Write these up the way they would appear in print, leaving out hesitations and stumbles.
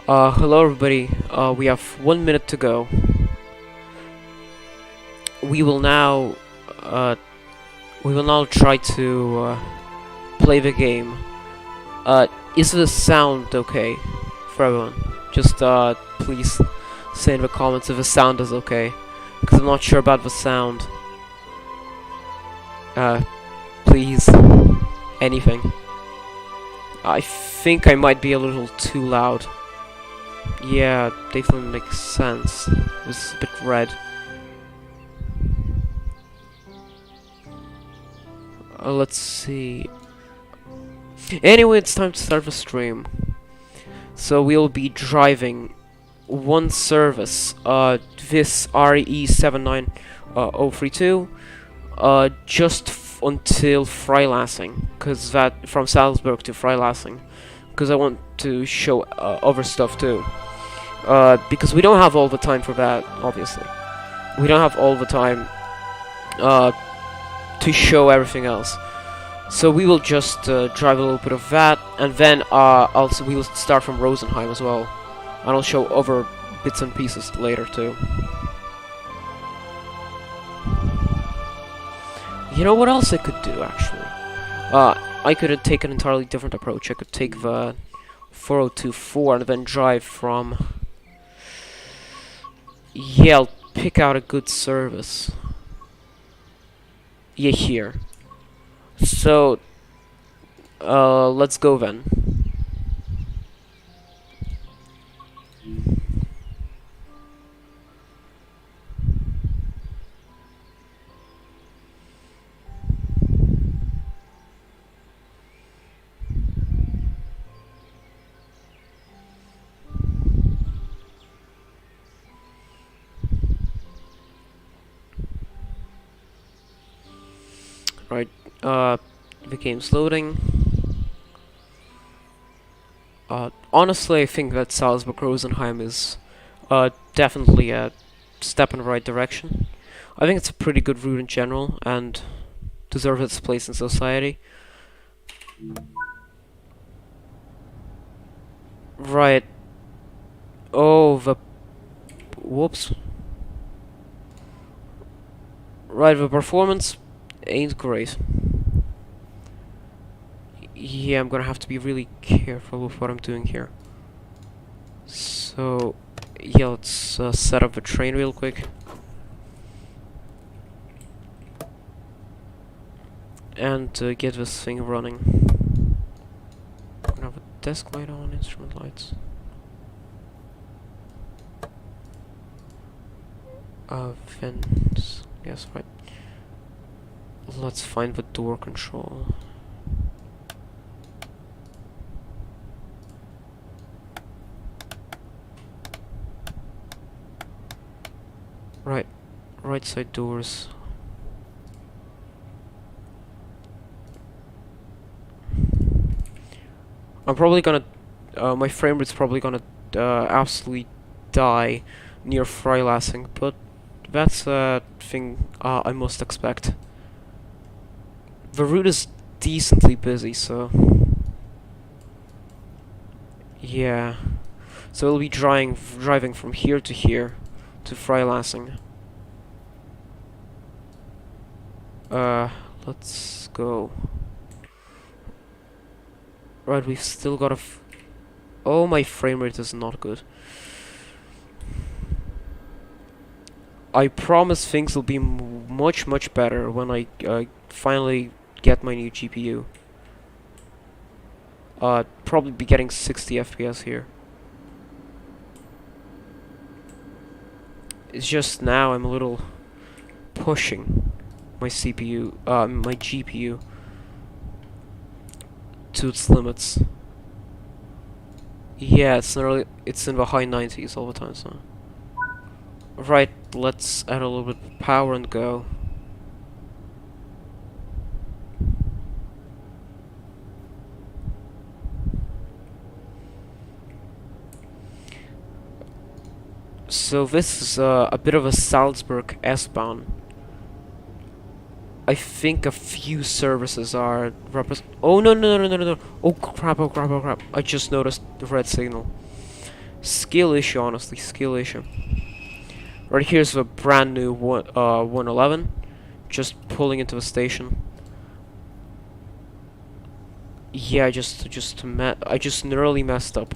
Hello everybody. We have 1 minute to go. We will now, uh, try to play the game. Is the sound okay for everyone? Just please say in the comments if the sound is okay, because I'm not sure about the sound. Please, anything. I think I might be a little too loud. Yeah, definitely makes sense. This is a bit red. Let's see. Anyway, it's time to start the stream. So we'll be driving one service, this RE79032, just until Freilassing, cause that from Salzburg to Freilassing, because I want to show other stuff too. Because we don't have all the time for that, obviously. We don't have all the time to show everything else. So we will just drive a little bit of that, and then also we will start from Rosenheim as well. And I'll show other bits and pieces later too. You know what else I could do, actually? I could take an entirely different approach. I could take the 4024 and then drive from... Yeah, I'll pick out a good service. Yeah, here. So, let's go then. Right, the game's loading. Honestly, I think that Salzburg Rosenheim is definitely a step in the right direction. I think it's a pretty good route in general and deserves its place in society. Right. Oh, the... Whoops. Right, the performance ain't great. Yeah, I'm gonna have to be really careful with what I'm doing here. So, yeah, let's set up the train real quick. And get this thing running. I'm gonna have a desk light on, instrument lights. Vents. Yes, right. Let's find the door control. Right side doors. I'm probably gonna... my frame rate's probably gonna absolutely die near Freilassing, but that's a thing I must expect. The route is decently busy, so yeah. So we'll be driving from here to here to Freilassing. Let's go. Right, we've still got oh, my frame rate is not good. I promise things will be much better when I finally get my new GPU. Probably be getting 60 FPS here. It's just now I'm a little pushing my CPU, my GPU to its limits. Yeah, it's in the high 90s all the time, so. Right, let's add a little bit of power and go. So this is a bit of a Salzburg S-Bahn. I think a few services are oh no. Oh crap. I just noticed the red signal. Skill issue, honestly, skill issue. Right, here's a brand new 111. Just pulling into the station. Yeah, I just nearly messed up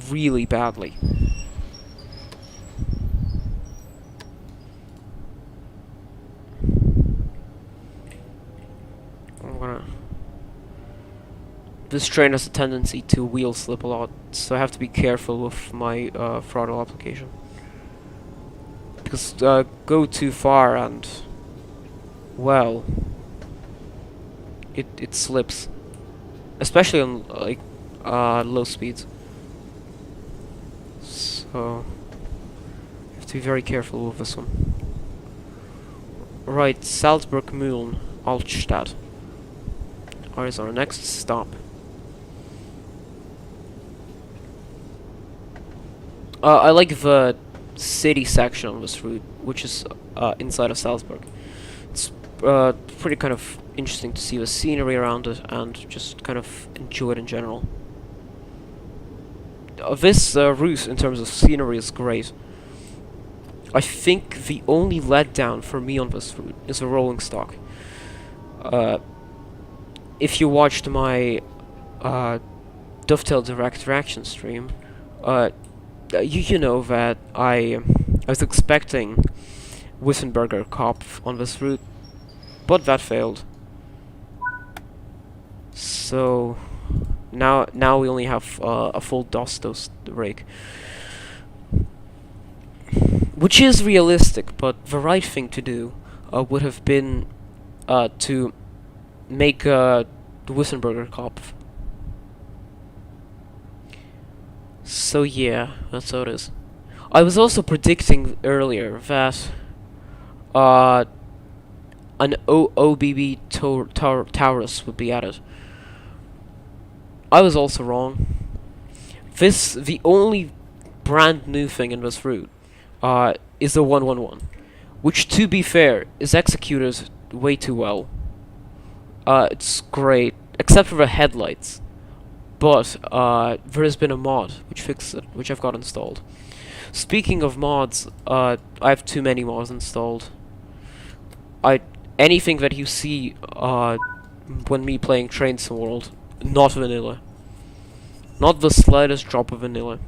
really badly. This train has a tendency to wheel slip a lot, so I have to be careful with my throttle application. Because go too far and, well, it slips, especially on like low speeds. So you have to be very careful with this one. Right, Salzburg Mühlen, Altstadt. Is our next stop. I like the city section of this route, which is inside of Salzburg. It's pretty kind of interesting to see the scenery around it and just kind of enjoy it in general. This route, in terms of scenery, is great. I think the only letdown for me on this route is a rolling stock. If you watched my Dovetail Direct Reaction stream, you know that I was expecting Wissenberger Kopf on this route, but that failed. So now we only have a full Dostos rake, which is realistic, but the right thing to do would have been to make the Wissenberger Kopf. So yeah, that's how it is. I was also predicting earlier that an OBB Taurus would be added. I was also wrong. The only brand new thing in this route is the 111, which, to be fair, is executed way too well. It's great, except for the headlights. But there has been a mod which fixed it, which I've got installed. Speaking of mods, I have too many mods installed. Anything that you see when me playing Train Sim World, not vanilla. Not the slightest drop of vanilla.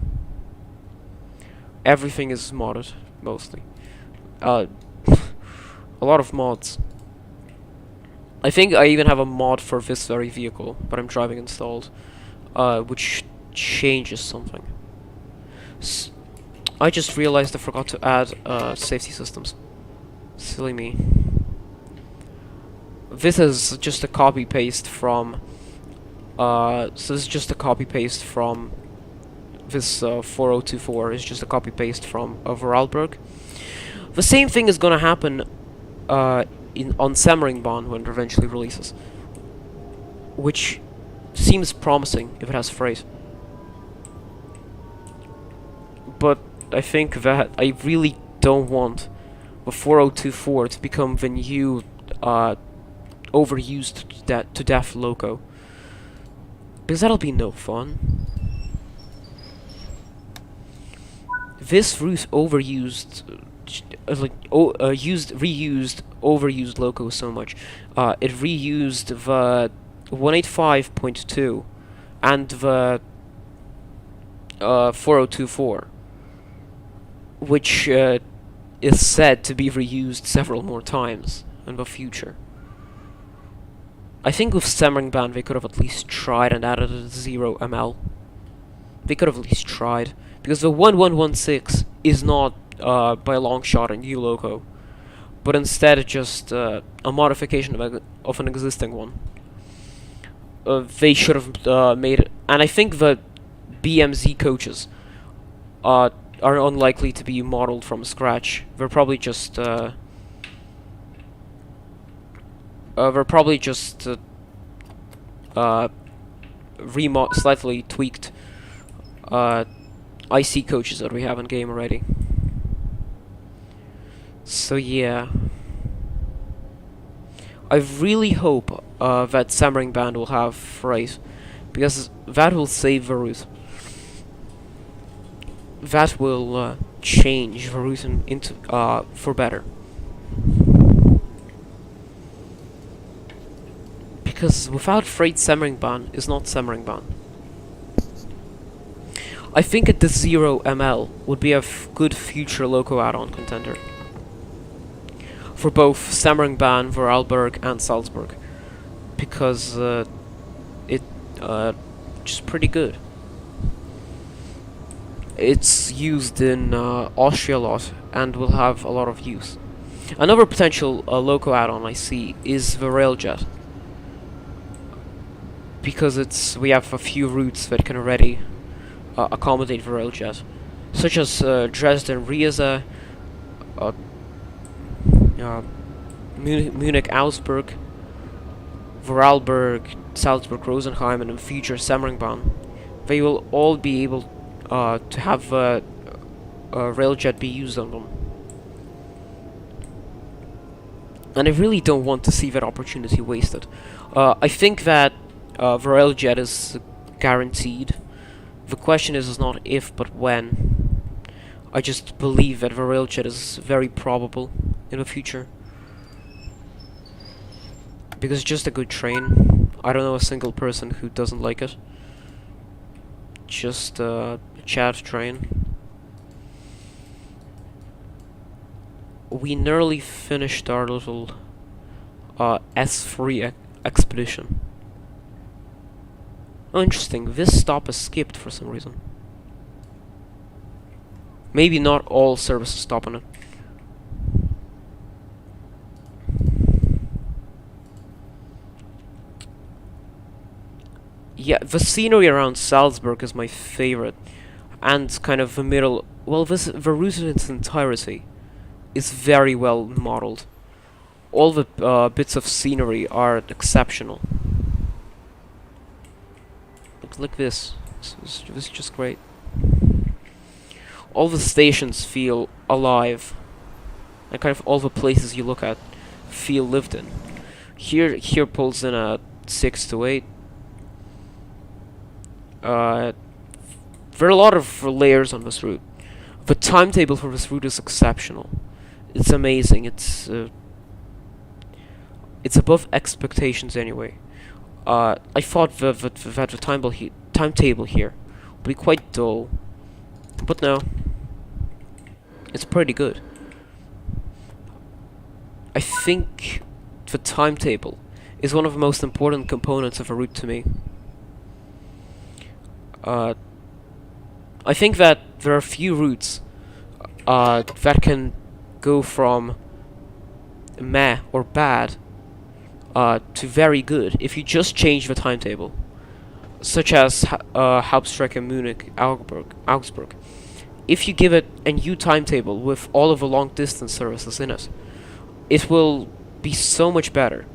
Everything is modded, mostly. A lot of mods. I think I even have a mod for this very vehicle that I'm driving installed, which changes something. I just realized I forgot to add safety systems. Silly me. This is just a copy paste from. So this is just a copy paste from this 4024. Is just a copy paste from Vorarlberg. The same thing is gonna happen on Semmeringbahn when it eventually releases, which seems promising if it has freight. But I think that I really don't want the 4024 to become the new overused to death loco. Because that'll be no fun. This route overused, reused, overused loco so much. It reused the 185.2 and the 4024, which is said to be reused several more times in the future. I think with Stammering Band they could have at least tried and added a 0 ml. They could have at least tried. Because the 1116 is not by a long shot a new loco, but instead just a modification of an existing one. They should have made it, and I think the BMZ coaches are unlikely to be modeled from scratch. They're probably just slightly tweaked IC coaches that we have in game already. So yeah, I really hope that Stammering Band will have Freight, because that will save the route. That will change the route into for better. Because without Freight, Stammering Band is not Stammering Band. I think the 0 ml would be a good future loco add-on contender for both Stammering Band, Vorarlberg, and Salzburg, because it's just pretty good. It's used in Austria a lot and will have a lot of use. Another potential loco add-on I see is the Railjet, because we have a few routes that can already accommodate the Railjet, such as Dresden Riesa, Munich Augsburg, Vorarlberg, Salzburg Rosenheim, and in future Stammering Band. They will all be able to have Railjet be used on them. And I really don't want to see that opportunity wasted. I think that the Railjet is guaranteed. The question is not if, but when. I just believe that the Railjet is very probable in the future. Because it's just a good train. I don't know a single person who doesn't like it. Just a chat train. We nearly finished our little S3 expedition. Oh, interesting. This stop is skipped for some reason. Maybe not all services stop on it. Yeah, the scenery around Salzburg is my favorite, and kind of the middle. Well, the route in its entirety is very well modeled. All the bits of scenery are exceptional. Like this. This is just great. All the stations feel alive, and kind of all the places you look at feel lived in. Here pulls in a 6 to 8. There are a lot of layers on this route. The timetable for this route is exceptional. It's amazing. It's above expectations anyway. I thought that the timetable here would be quite dull, but no, it's pretty good. I think the timetable is one of the most important components of a route to me. I think that there are few routes that can go from meh or bad to very good if you just change the timetable, such as Hauptstrecke Munich Augsburg. If you give it a new timetable with all of the long distance services in it, it will be so much better.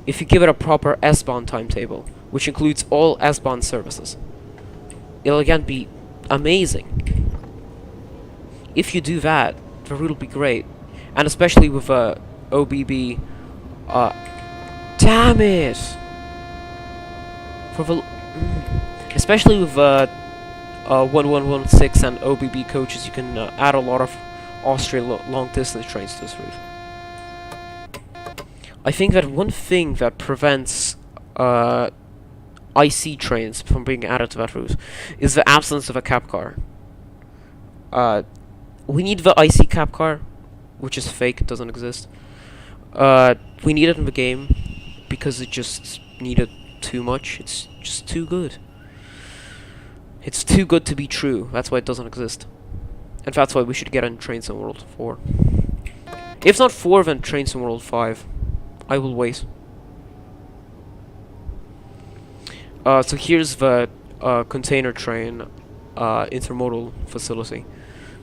If you give it a proper S-Bahn timetable, which includes all S-Bahn services, it'll again be amazing. If you do that, the route will be great, and especially with OBB Damn it! For especially with 1116 and OBB coaches, you can add a lot of Austrian long distance trains to this route. I think that one thing that prevents IC trains from being added to that route is the absence of a cap car. We need the IC cap car, which is fake, it doesn't exist. We need it in the game because it just needed too much. It's just too good. It's too good to be true. That's why it doesn't exist. And that's why we should get it in Train Sim World 4. If not 4, then Train Sim World 5. I will wait. So here's the container train intermodal facility.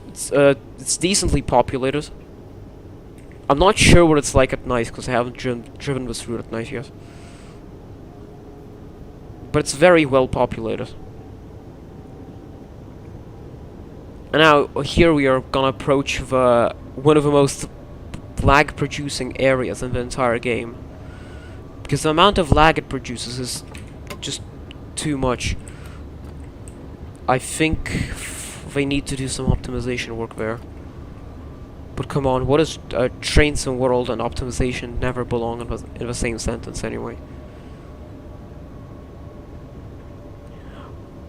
It's decently populated. I'm not sure what it's like at night because I haven't driven this route at night yet. But it's very well populated. And now here we are gonna approach the one of the most lag producing areas in the entire game. Because the amount of lag it produces is just too much. I think they need to do some optimization work there. But come on, what is Train Sim World and optimization never belong in the same sentence anyway.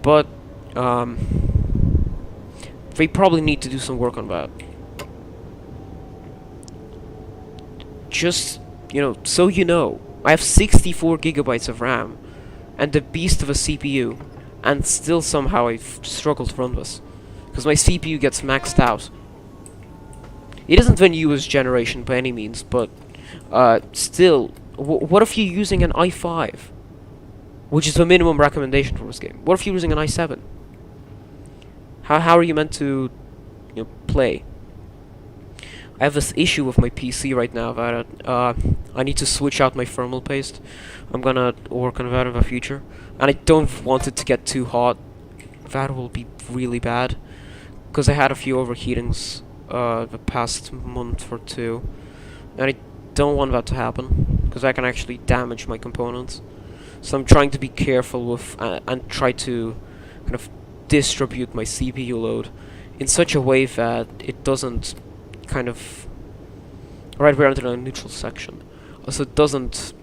But they probably need to do some work on that. Just, so you know, I have 64 gigabytes of RAM and the beast of a CPU, and still somehow I struggle to run this because my CPU gets maxed out. It isn't the newest generation by any means, but still, what if you're using an i5, which is the minimum recommendation for this game? What if you're using an i7? How are you meant to, play? I have this issue with my PC right now that I need to switch out my thermal paste. I'm gonna work on that in the future, and I don't want it to get too hot. That will be really bad, because I had a few overheatings the past month or two, and I don't want that to happen, because that can actually damage my components. So I'm trying to be careful with and try to kind of distribute my CPU load in such a way that it doesn't kind of... Right, we're entering a neutral section. So it doesn't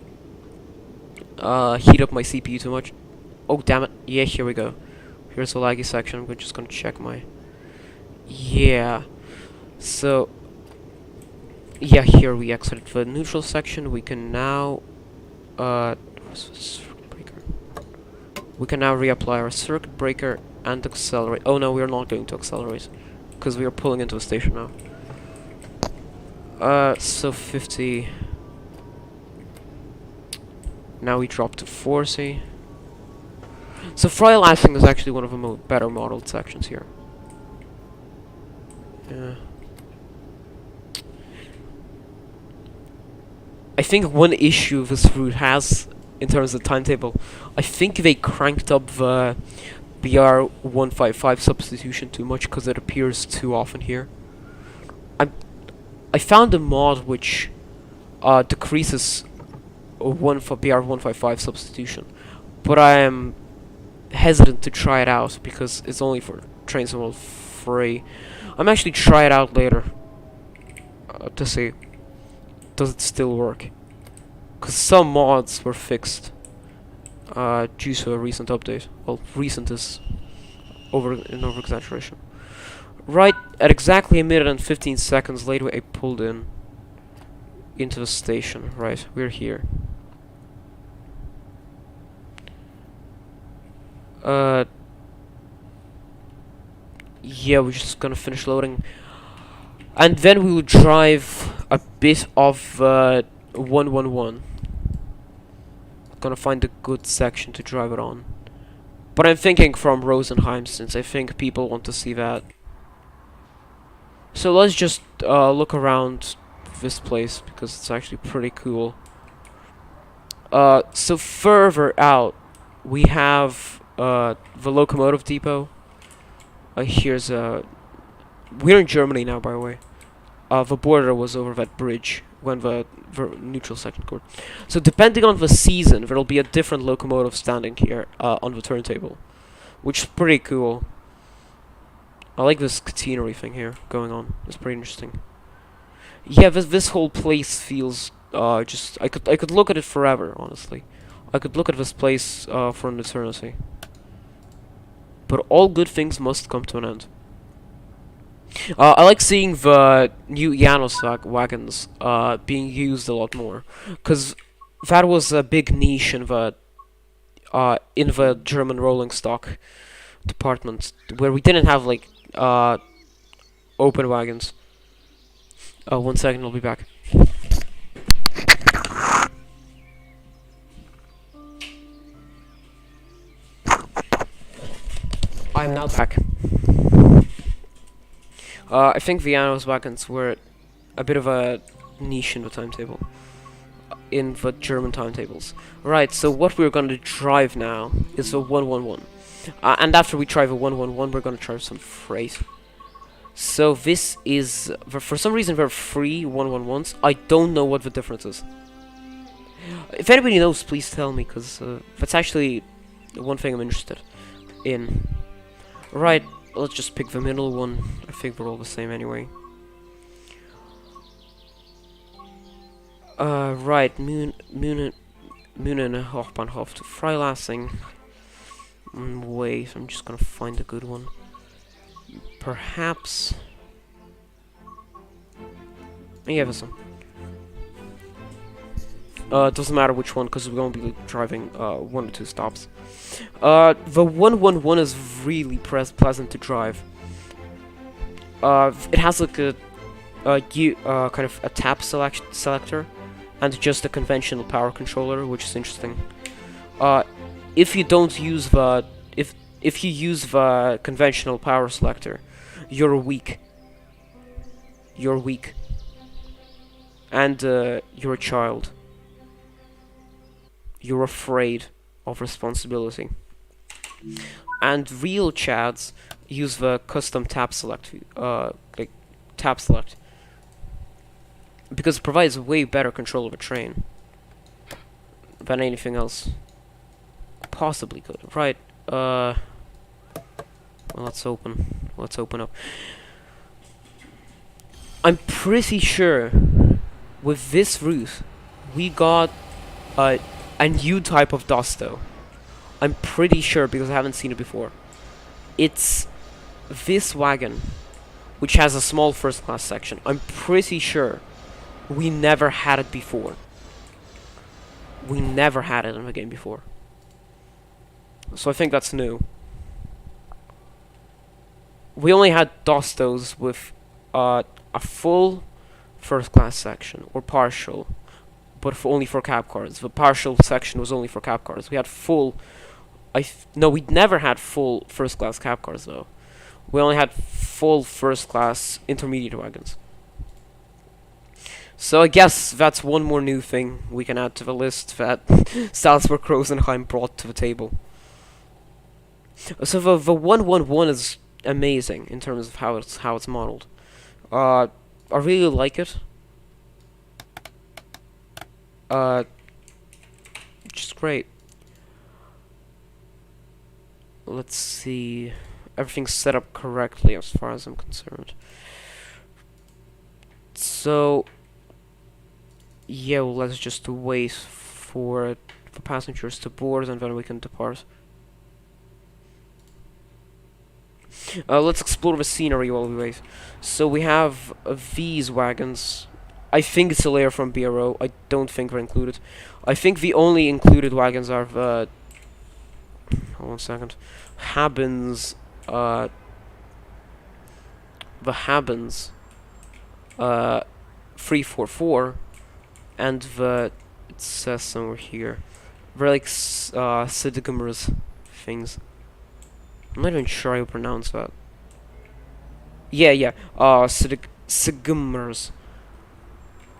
heat up my CPU too much. Oh, damn it. Yeah, here we go. Here's a laggy section. I'm just gonna check my... Yeah. So... Yeah, here we exited the neutral section. We can now... We can now reapply our circuit breaker and accelerate. Oh no, we are not going to accelerate, because we are pulling into a station now. So 50. Now we drop to 40. So fry lashing is actually one of the better modeled sections here. Yeah. I think one issue this route has, in terms of timetable, I think they cranked up the BR155 substitution too much because it appears too often here. I found a mod which decreases BR155 substitution, but I am hesitant to try it out because it's only for Train Sim World 3. I'm actually try it out later to see does it still work, because some mods were fixed due to a recent update. Well, recent is over exaggeration. Right at exactly a minute and 15 seconds later, I pulled into the station. Right, we're here. Yeah, we're just gonna finish loading, and then we will drive a bit of 111. Gonna find a good section to drive it on, but I'm thinking from Rosenheim, since I think people want to see that. So let's just look around this place, because it's actually pretty cool. So further out, we have the locomotive depot. We're in Germany now, by the way. The border was over that bridge when the neutral section court. So depending on the season, there'll be a different locomotive standing here on the turntable, which is pretty cool. I like this catenary thing here going on. It's pretty interesting. Yeah, this whole place feels just I could look at it forever. Honestly, I could look at this place for an eternity. But all good things must come to an end. I like seeing the new Janos wagons being used a lot more, because that was a big niche in the German rolling stock department, where we didn't have like open wagons. 1 second, I'll be back. I'm now back. I think Viano's wagons were a bit of a niche in the timetable, in the German timetables. Right, so what we're going to drive now is a 111. And after we drive a 111, we're going to drive some freight. So this is, for some reason, they're free 111s. I don't know what the difference is. If anybody knows, please tell me, because that's actually one thing I'm interested in. Right, let's just pick the middle one. I think they're all the same anyway. Right, Mühlen Hauptbahnhof to Freilassing. Wait, I'm just gonna find a good one. Perhaps. Yeah, this one. It doesn't matter which one, because we're gonna be driving 1 or 2 stops. The 111 is really pleasant to drive. It has like a kind of a tap selector, and just a conventional power controller, which is interesting. If you don't use the if you use the conventional power selector, you're weak. You're weak, and you're a child. You're afraid of responsibility. And real chads use the custom tap select, like tap select, because it provides way better control of a train than anything else possibly could. Right. Well, let's open up. I'm pretty sure with this route we got a new type of Dosto. I'm pretty sure, because I haven't seen it before. It's this wagon, which has a small first class section. I'm pretty sure we never had it before. We never had it in the game before. So I think that's new. We only had Dostos with a full first class section, or partial, but only for cab cars. The partial section was only for cab cars. We had full... No, we never had full first class cab cars though. We only had full first class intermediate wagons. So I guess that's one more new thing we can add to the list that Salzburg Rosenheim brought to the table. So the 111 is amazing in terms of how it's modeled. I really like it. Just great. Let's see. Everything's set up correctly as far as I'm concerned. So yeah, well, let's just wait for the passengers to board, and then we can depart. Let's explore the scenery while we wait. So we have these wagons. I think it's a layer from BRO. I don't think they're included. I think the only included wagons are the... Hold on a second. Habens... the Habens... 344... and the... It says somewhere here. They're like... Sidigamers things. I'm not even sure how to pronounce that. Yeah. Sidigamers.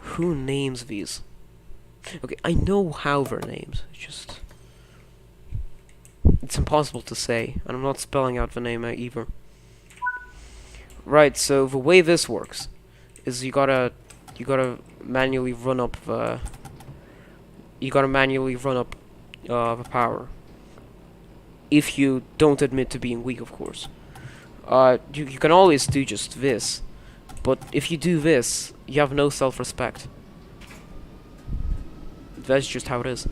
Who names these? Okay, I know how they're named. It's impossible to say, and I'm not spelling out the name either. Right, so the way this works is you gotta manually run up the. You gotta manually run up the power. If you don't admit to being weak, of course. You can always do just this, but if you do this, you have no self-respect. That's just how it is.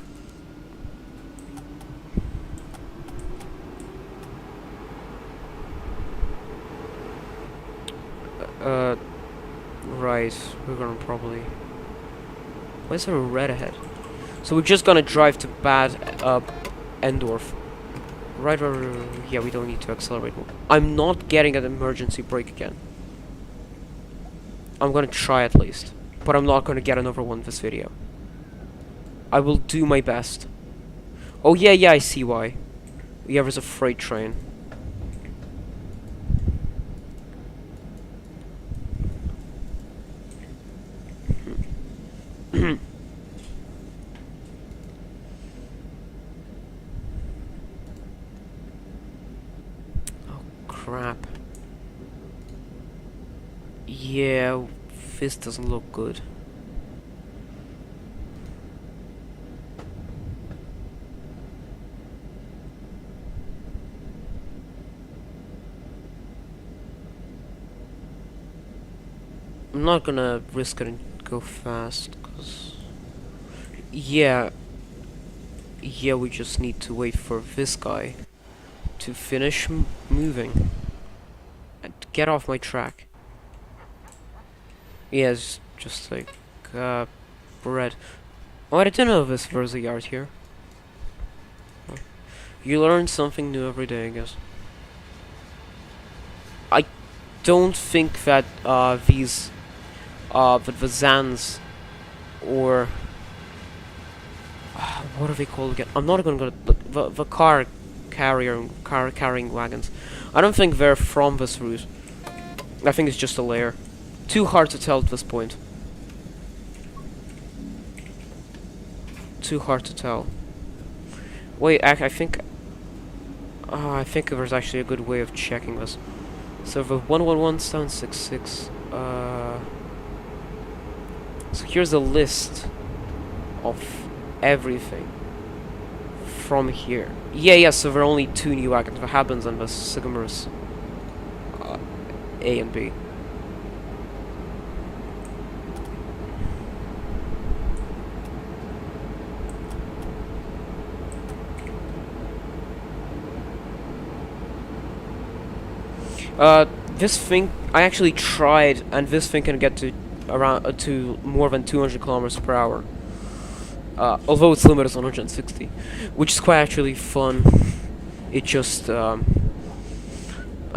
Right, we're gonna probably... Why is there a red ahead? So we're just gonna drive to Bad, Endorf. Right, yeah, we don't need to accelerate more. I'm not getting an emergency brake again. I'm gonna try at least. But I'm not gonna get another one this video. I will do my best. Oh yeah, I see why. Yeah, there's a freight train. Oh crap. Yeah, this doesn't look good. I'm not gonna risk it and go fast, cause yeah, we just need to wait for this guy to finish moving and get off my track. Yeah, it's just like bread. Oh, I didn't know this there's a yard here. Oh. You learn something new every day, I guess. I don't think that these the Zans or what are they called again? I'm not gonna go the car carrying wagons. I don't think they're from this route. I think it's just a layer. Too hard to tell at this point. Too hard to tell. Wait, I think there's actually a good way of checking this. So the 111-766. So here's a list of everything from here. Yeah. So there are only 2 new wagons: the Habans and the Sycamores. A and B. This thing I actually tried, and this thing can get to around to more than 200 kilometers per hour. Although its limit is 160, which is quite actually fun. It just, I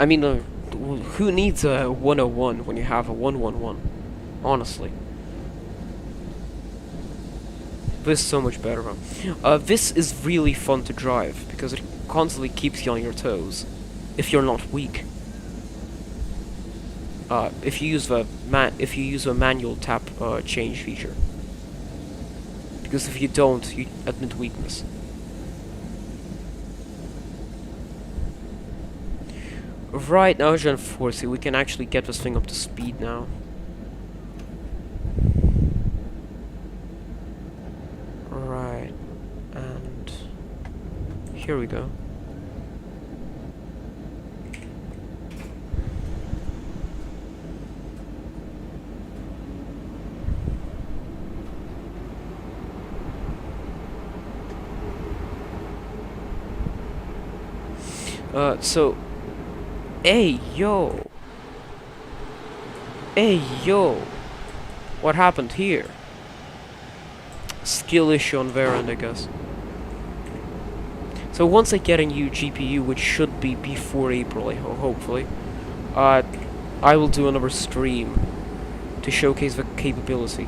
mean, who needs a 101 when you have a 111? Honestly, this is so much better. This is really fun to drive because it constantly keeps you on your toes if you're not weak. If you use the manual tap change feature, because if you don't, you admit weakness. Right now, Gen 40, we can actually get this thing up to speed now. Right, and here we go. So, hey yo, what happened here? Skill issue on their end, I guess. So once I get a new GPU, which should be before April, hopefully, I will do another stream to showcase the capability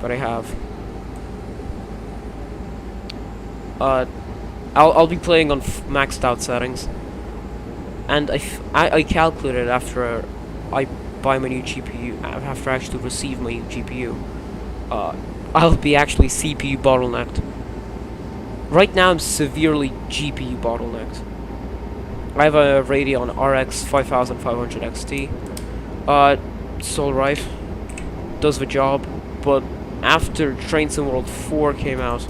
that I have. I'll be playing on maxed out settings, and I calculated after I buy my new GPU, after I actually receive my new GPU, I'll be actually CPU bottlenecked. Right now I'm severely GPU bottlenecked. I have a Radeon RX 5500 XT. It's alright, does the job. but after Train Sim World 4 came out,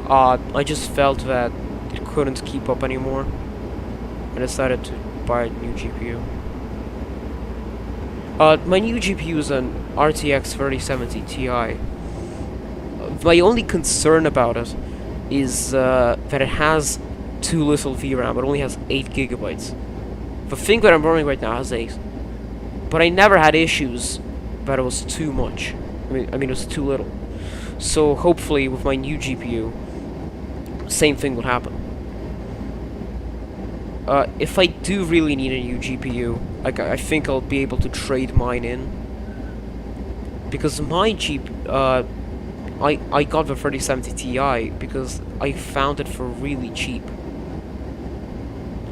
I just felt that it couldn't keep up anymore. I decided to buy a new GPU. My new GPU is an RTX 3070 Ti. My only concern about it is that it has too little VRAM. It only has 8 gigabytes. The thing that I'm running right now has 8. But I never had issues that it was too much. I mean it was too little. So hopefully with my new GPU, same thing will happen. If I do really need a new GPU, I think I'll be able to trade mine in. Because my I got the 3070 Ti because I found it for really cheap.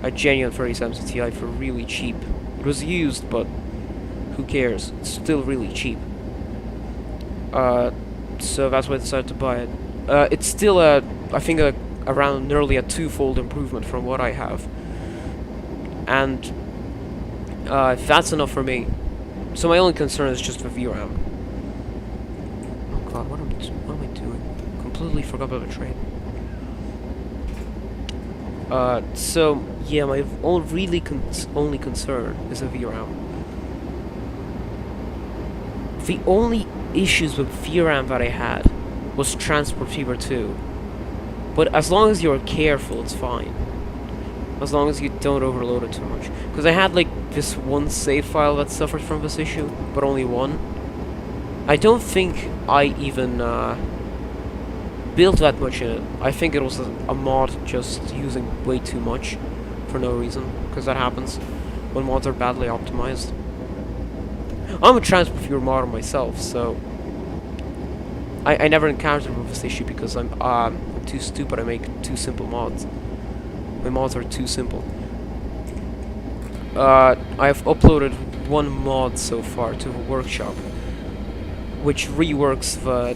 A genuine 3070 Ti for really cheap. It was used, but who cares? It's still really cheap. So that's why I decided to buy it. It's still I think around nearly a twofold improvement from what I have. And that's enough for me. So my only concern is just the VRAM. Oh god, what am I doing? Completely forgot about the train. So yeah, my only concern is the VRAM. The only issues with VRAM that I had was Transport Fever 2. But as long as you're careful, it's fine. As long as you don't overload it too much. Because I had like this one save file that suffered from this issue, but only one. I don't think I even built that much in it. I think it was a mod just using way too much for no reason. Because that happens when mods are badly optimized. I'm a Transport Fever modder myself, so I never encountered with this issue because I'm too stupid. I make too simple mods. My mods are too simple. I've uploaded one mod so far to the workshop, which reworks the,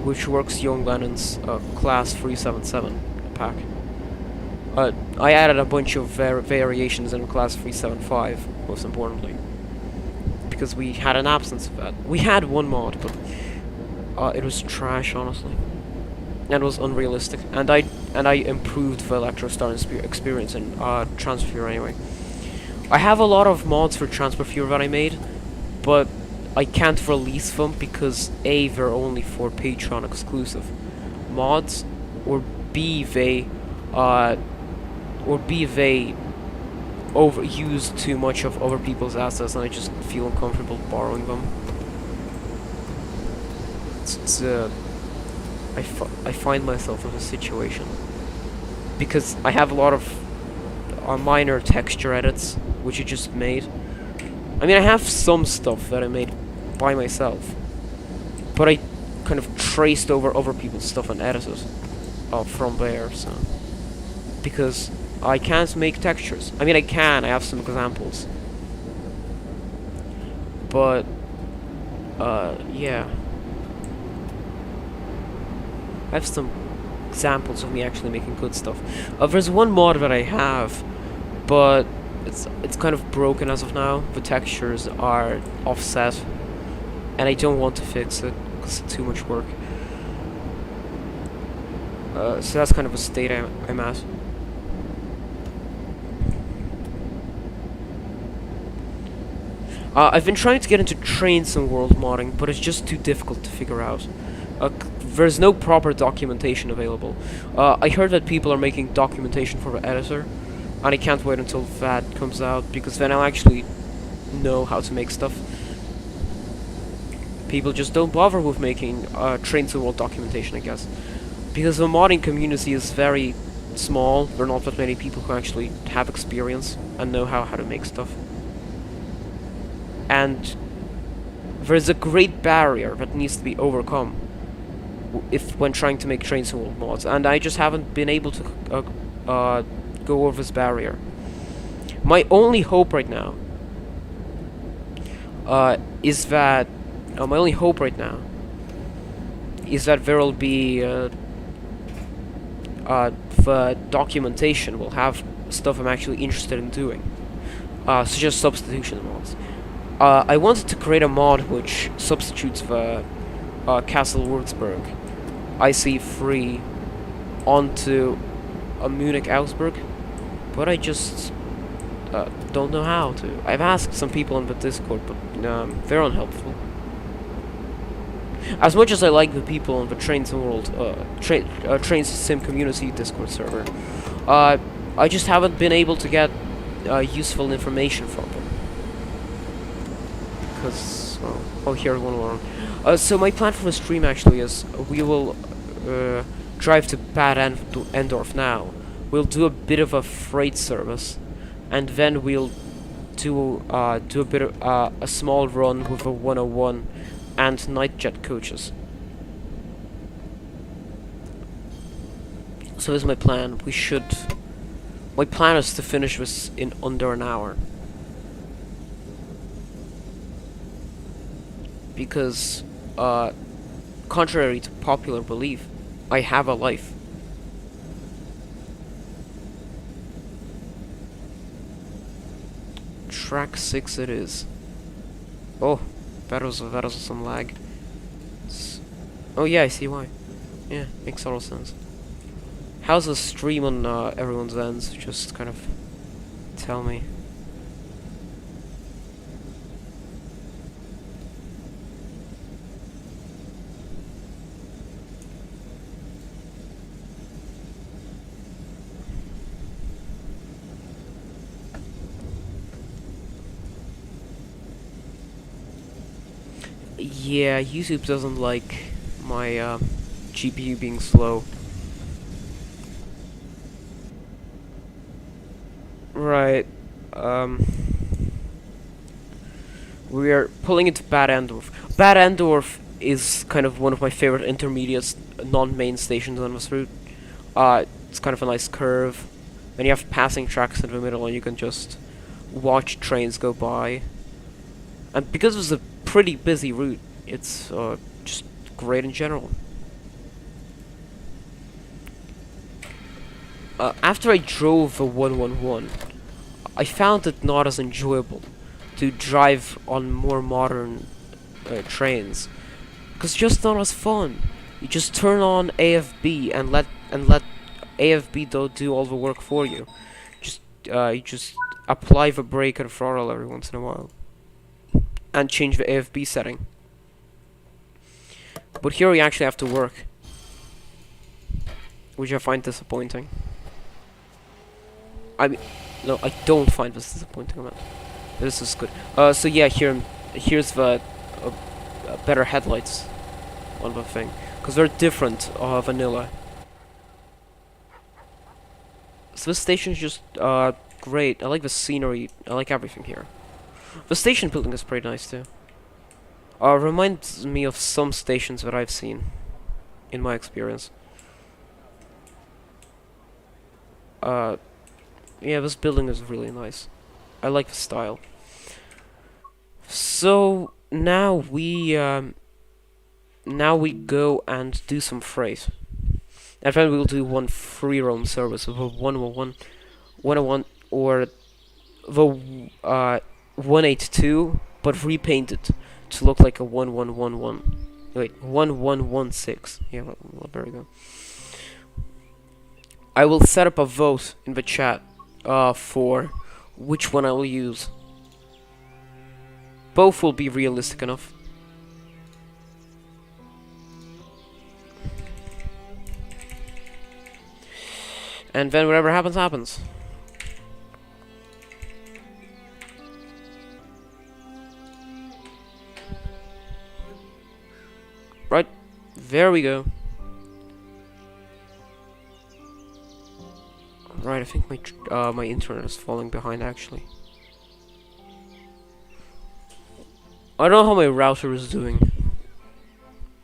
which works Young Lennon's Class 377 pack. I added a bunch of variations in Class 375, most importantly, because we had an absence of that. We had one mod, but it was trash, honestly. And was unrealistic, and I improved the Electrostar experience in Transport Fever anyway. I have a lot of mods for Transport Fever that I made, but I can't release them because A, they're only for Patreon exclusive mods, or B, they overuse too much of other people's assets, and I just feel uncomfortable borrowing them. I find myself in a situation because I have a lot of minor texture edits which I just made. I mean, I have some stuff that I made by myself, but I kind of traced over other people's stuff and edited from there, so because I can't make textures. I mean, I have some examples, but yeah. I have some examples of me actually making good stuff. There's one mod that I have, but it's kind of broken as of now. The textures are offset, and I don't want to fix it because it's too much work. So that's kind of a state I'm at. I've been trying to get into Train Sim World modding, but it's just too difficult to figure out. There's no proper documentation available. I heard that people are making documentation for the editor, and I can't wait until that comes out, because then I'll actually know how to make stuff. People just don't bother with making Train Sim World documentation, I guess. Because the modding community is very small, there are not that many people who actually have experience and know how to make stuff. And there's a great barrier that needs to be overcome when trying to make Train Sim World mods, and I just haven't been able to go over this barrier. My only hope right now is that there will be the documentation will have stuff I'm actually interested in doing, such as substitution mods. I wanted to create a mod which substitutes the Castle Würzburg, IC3 onto Munich Augsburg, but I just don't know how to. I've asked some people on the Discord, but they're unhelpful. As much as I like the people on the Trains World, Trains Sim Community Discord server, I just haven't been able to get useful information from them. Because, oh, here's one more. So my plan for the stream actually is we will drive to Bad Endorf now. We'll do a bit of a freight service, and then we'll do a bit of a small run with a 101 and night jet coaches. So this is my plan. My plan is to finish this in under an hour. Because, contrary to popular belief, I have a life. Track 6 it is. Oh, that was some lag. Oh yeah, I see why. Yeah, makes total sense. How's the stream on everyone's ends? Just kind of tell me. Yeah, YouTube doesn't like my GPU being slow. Right. We are pulling into Bad Endorf. Bad Endorf is kind of one of my favorite intermediate non-main stations on this route. It's kind of a nice curve, and you have passing tracks in the middle, and you can just watch trains go by. And because it's a pretty busy route, it's just great in general. After I drove the 111, I found it not as enjoyable to drive on more modern trains, because it's just not as fun. You just turn on AFB and let AFB do all the work for you. You just apply the brake and throttle every once in a while, and change the AFB setting. But here we actually have to work, which I find disappointing. I mean, no, I don't find this disappointing, man. This is good. So yeah, here's the better headlights on the thing, because they're different vanilla. So this station's just great. I like the scenery. I like everything here. The station building is pretty nice too. Reminds me of some stations that I've seen, in my experience. Yeah, this building is really nice. I like the style. So now we go and do some freight. And then we'll do one free roam service with a 101, or the 182, but repainted to look like a 1111. Wait, 1116. Yeah, well, there we go. I will set up a vote in the chat for which one I will use. Both will be realistic enough. And then whatever happens, happens. Right, there we go. Right, I think my internet is falling behind actually. I don't know how my router is doing.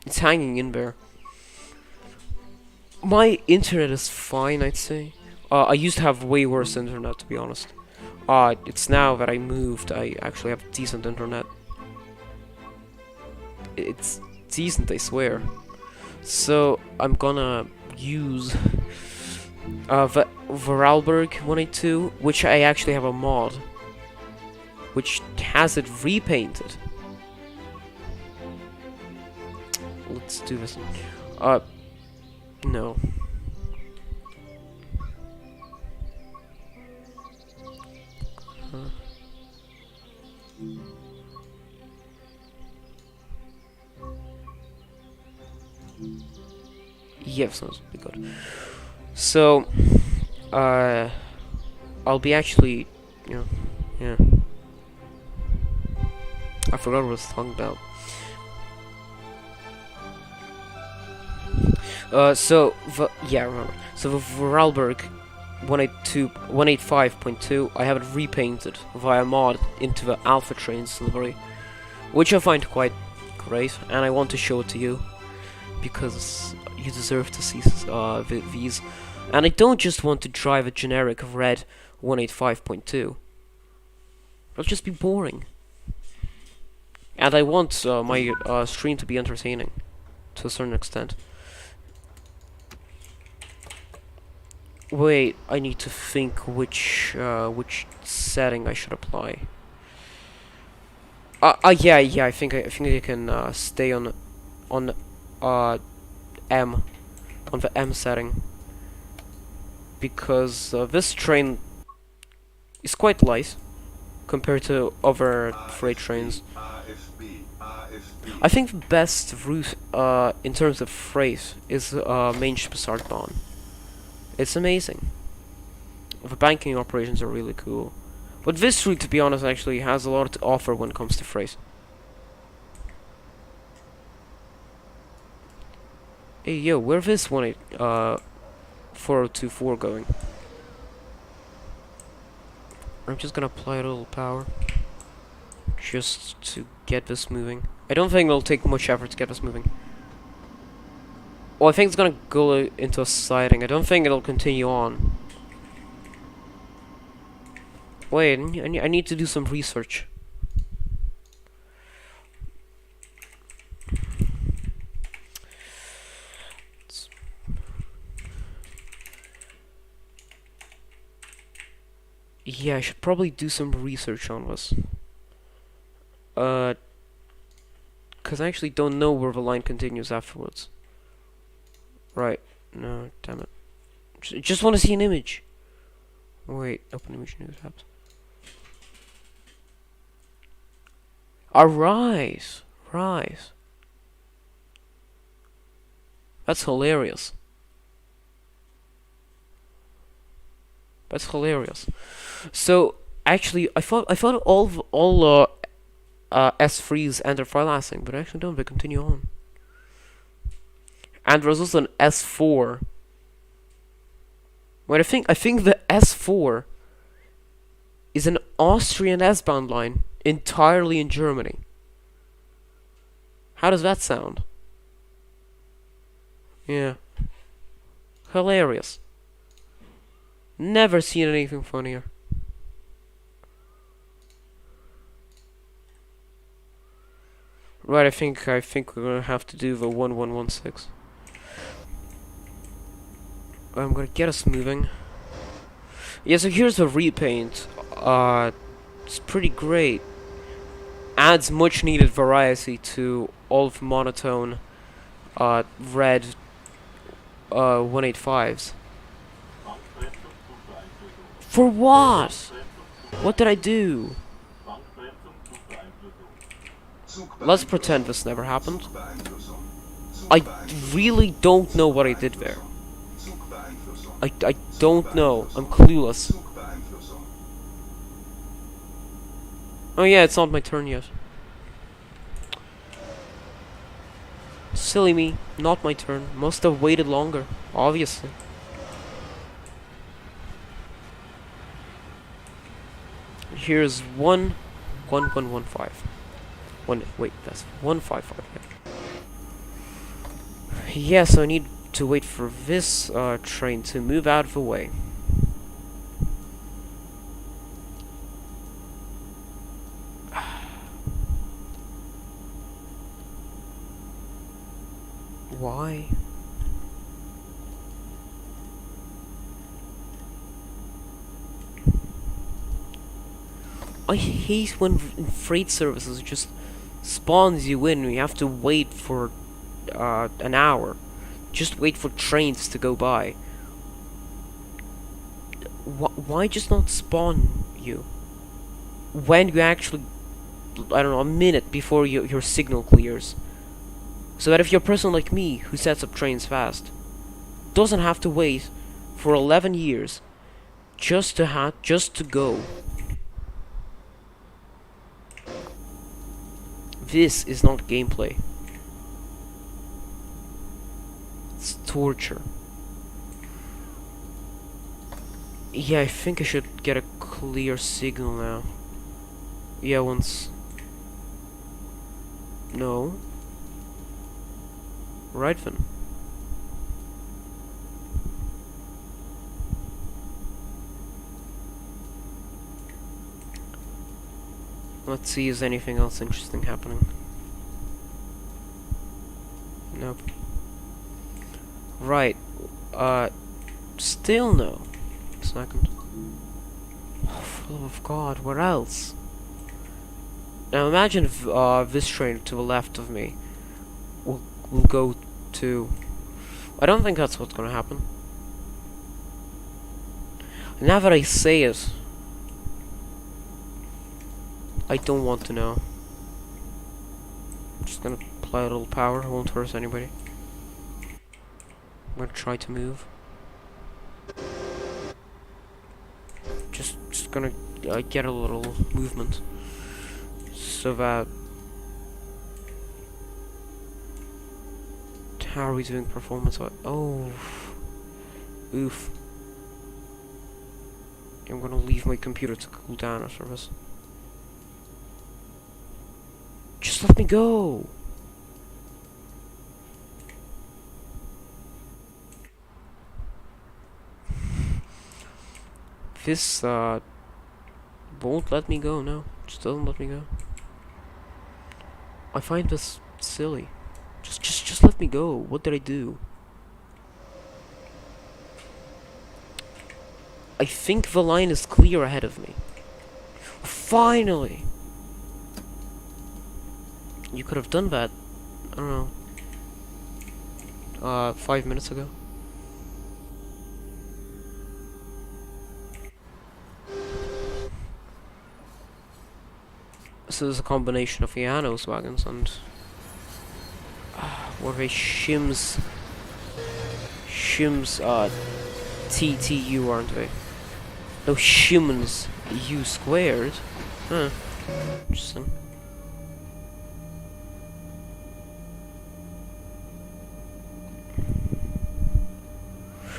It's hanging in there. My internet is fine, I'd say. I used to have way worse internet, to be honest. It's now that I moved, I actually have decent internet. It's decent, I swear. So I'm gonna use the Vorarlberg 182, which I actually have a mod, which has it repainted. let's do this. Uh, no. Yeah, sounds pretty good. So, I'll be actually, you know, yeah. I forgot what I was talking about. Yeah, I remember. So the Vorarlberg 185.2, I have it repainted via mod into the Alpha Trains livery, which I find quite great, and I want to show it to you because you deserve to see these. And I don't just want to drive a generic red 185.2. It'll just be boring. And I want my stream to be entertaining to a certain extent. Wait, I need to think which setting I should apply. Yeah. I think I can stay on M, on the M setting, because this train is quite light compared to other freight trains. I think the best route in terms of freight is Main Spessartbahn. It's amazing. The banking operations are really cool. But this route, to be honest, actually has a lot to offer when it comes to freight. Hey, yo, where this 4024 going? I'm just gonna apply a little power. Just to get this moving. I don't think it'll take much effort to get this moving. Well, I think it's gonna go into a siding. I don't think it'll continue on. Wait, I need to do some research. Yeah, I should probably do some research on this. Because I actually don't know where the line continues afterwards. Right. No, damn it. Just want to see an image. Wait, open image news apps. Right. That's hilarious. So actually, I thought all S3s end their file async, but actually don't. They continue on. And there's also an S4. Wait, I think the S4 is an Austrian S-bound line entirely in Germany. How does that sound? Yeah. Hilarious. Never seen anything funnier. Right, I think we're gonna have to do the 1116. I'm gonna get us moving. Yeah, so here's the repaint. It's pretty great. Adds much needed variety to all of the monotone red 185s. For what? What did I do? Let's pretend this never happened. I really don't know what I did there. I don't know. I'm clueless. Oh yeah, it's not my turn yet. Silly me. Not my turn. Must have waited longer. Obviously. Here's 1115. Wait, that's 155. Yes, I need to wait for this train to move out of the way. Why? I hate when freight services just spawns you in and you have to wait for an hour. Just wait for trains to go by. Why just not spawn you when you actually, I don't know, a minute before your signal clears, so that if you're a person like me who sets up trains fast, doesn't have to wait for 11 years just to go. This is not gameplay. It's torture. Yeah, I think I should get a clear signal now. Yeah, once. No. Right then. Let's see, is anything else interesting happening? Nope. Right. Still no. Second. Oh, for the love of God, where else? Now imagine if, this train to the left of me will go to... I don't think that's what's gonna happen. Now that I say it, I don't want to know. I'm just gonna apply a little power, it won't hurt anybody. I'm gonna try to move. Just gonna get a little movement, so that... How are we doing performance? Oh, oof. I'm gonna leave my computer to cool down after this. Just let me go! This, won't let me go, no. Just doesn't let me go. I find this silly. Just let me go. What did I do? I think the line is clear ahead of me. Finally! You could have done that, I don't know, 5 minutes ago. So there's a combination of Janos wagons and... what are they? Shims, TTU, aren't they? No, Shims U squared. Huh. Interesting.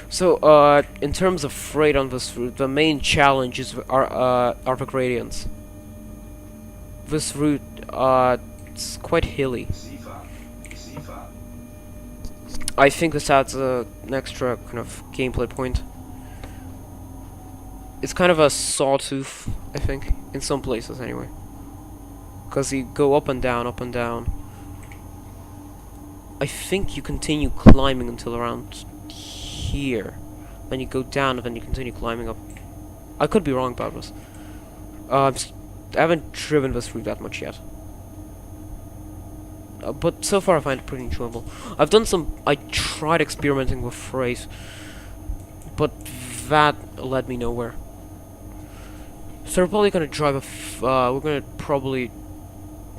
So, in terms of freight on this route, the main challenge are the gradients. This route, it's quite hilly. I think this adds an extra kind of gameplay point. It's kind of a sawtooth, I think, in some places anyway. Because you go up and down, up and down. I think you continue climbing until around here. Then you go down and then you continue climbing up. I could be wrong about this. I haven't driven this route that much yet. But so far I find it pretty enjoyable. I tried experimenting with freight, but that led me nowhere. So we're probably gonna drive we're gonna probably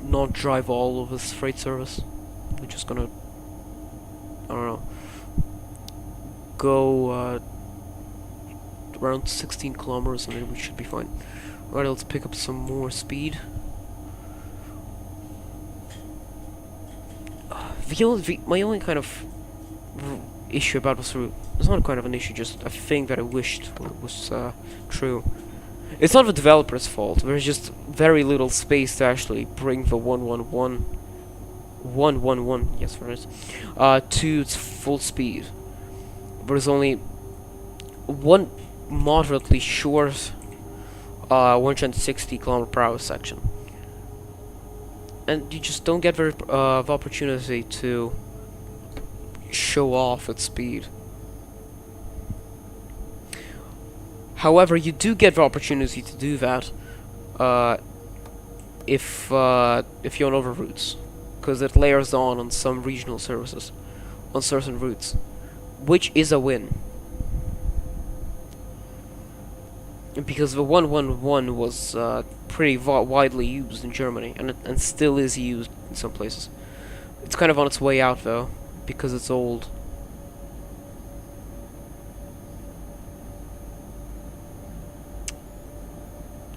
not drive all of this freight service. We're just gonna, I don't know, go around 16 kilometers and then we should be fine. Alright, let's pick up some more speed. My only kind of issue about this route, it's not kind of an issue, just a thing that I wished was true. It's not the developer's fault, there's just very little space to actually bring the 111, yes there is, to its full speed. There's only one moderately short 160 km/h section. And you just don't get the opportunity to show off its speed. However, you do get the opportunity to do that if you're on other routes, because it layers on some regional services on certain routes, which is a win. Because the 111 was pretty widely used in Germany, and still is used in some places. It's kind of on its way out though, because it's old.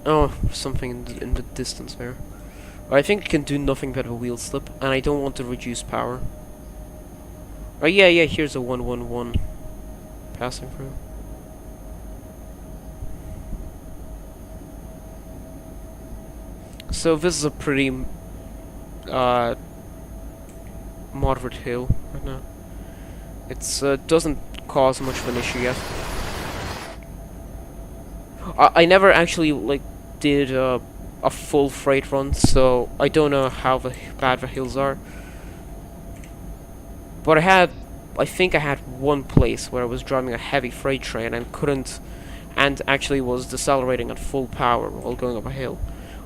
Oh, something in the distance there. I think it can do nothing but a wheel slip, and I don't want to reduce power. Oh yeah, here's a 111 passing through. So this is a pretty moderate hill right now. It's doesn't cause much of an issue yet. I never actually did a full freight run, so I don't know how bad the hills are. But I think I had one place where I was driving a heavy freight train and couldn't, and actually was decelerating at full power while going up a hill.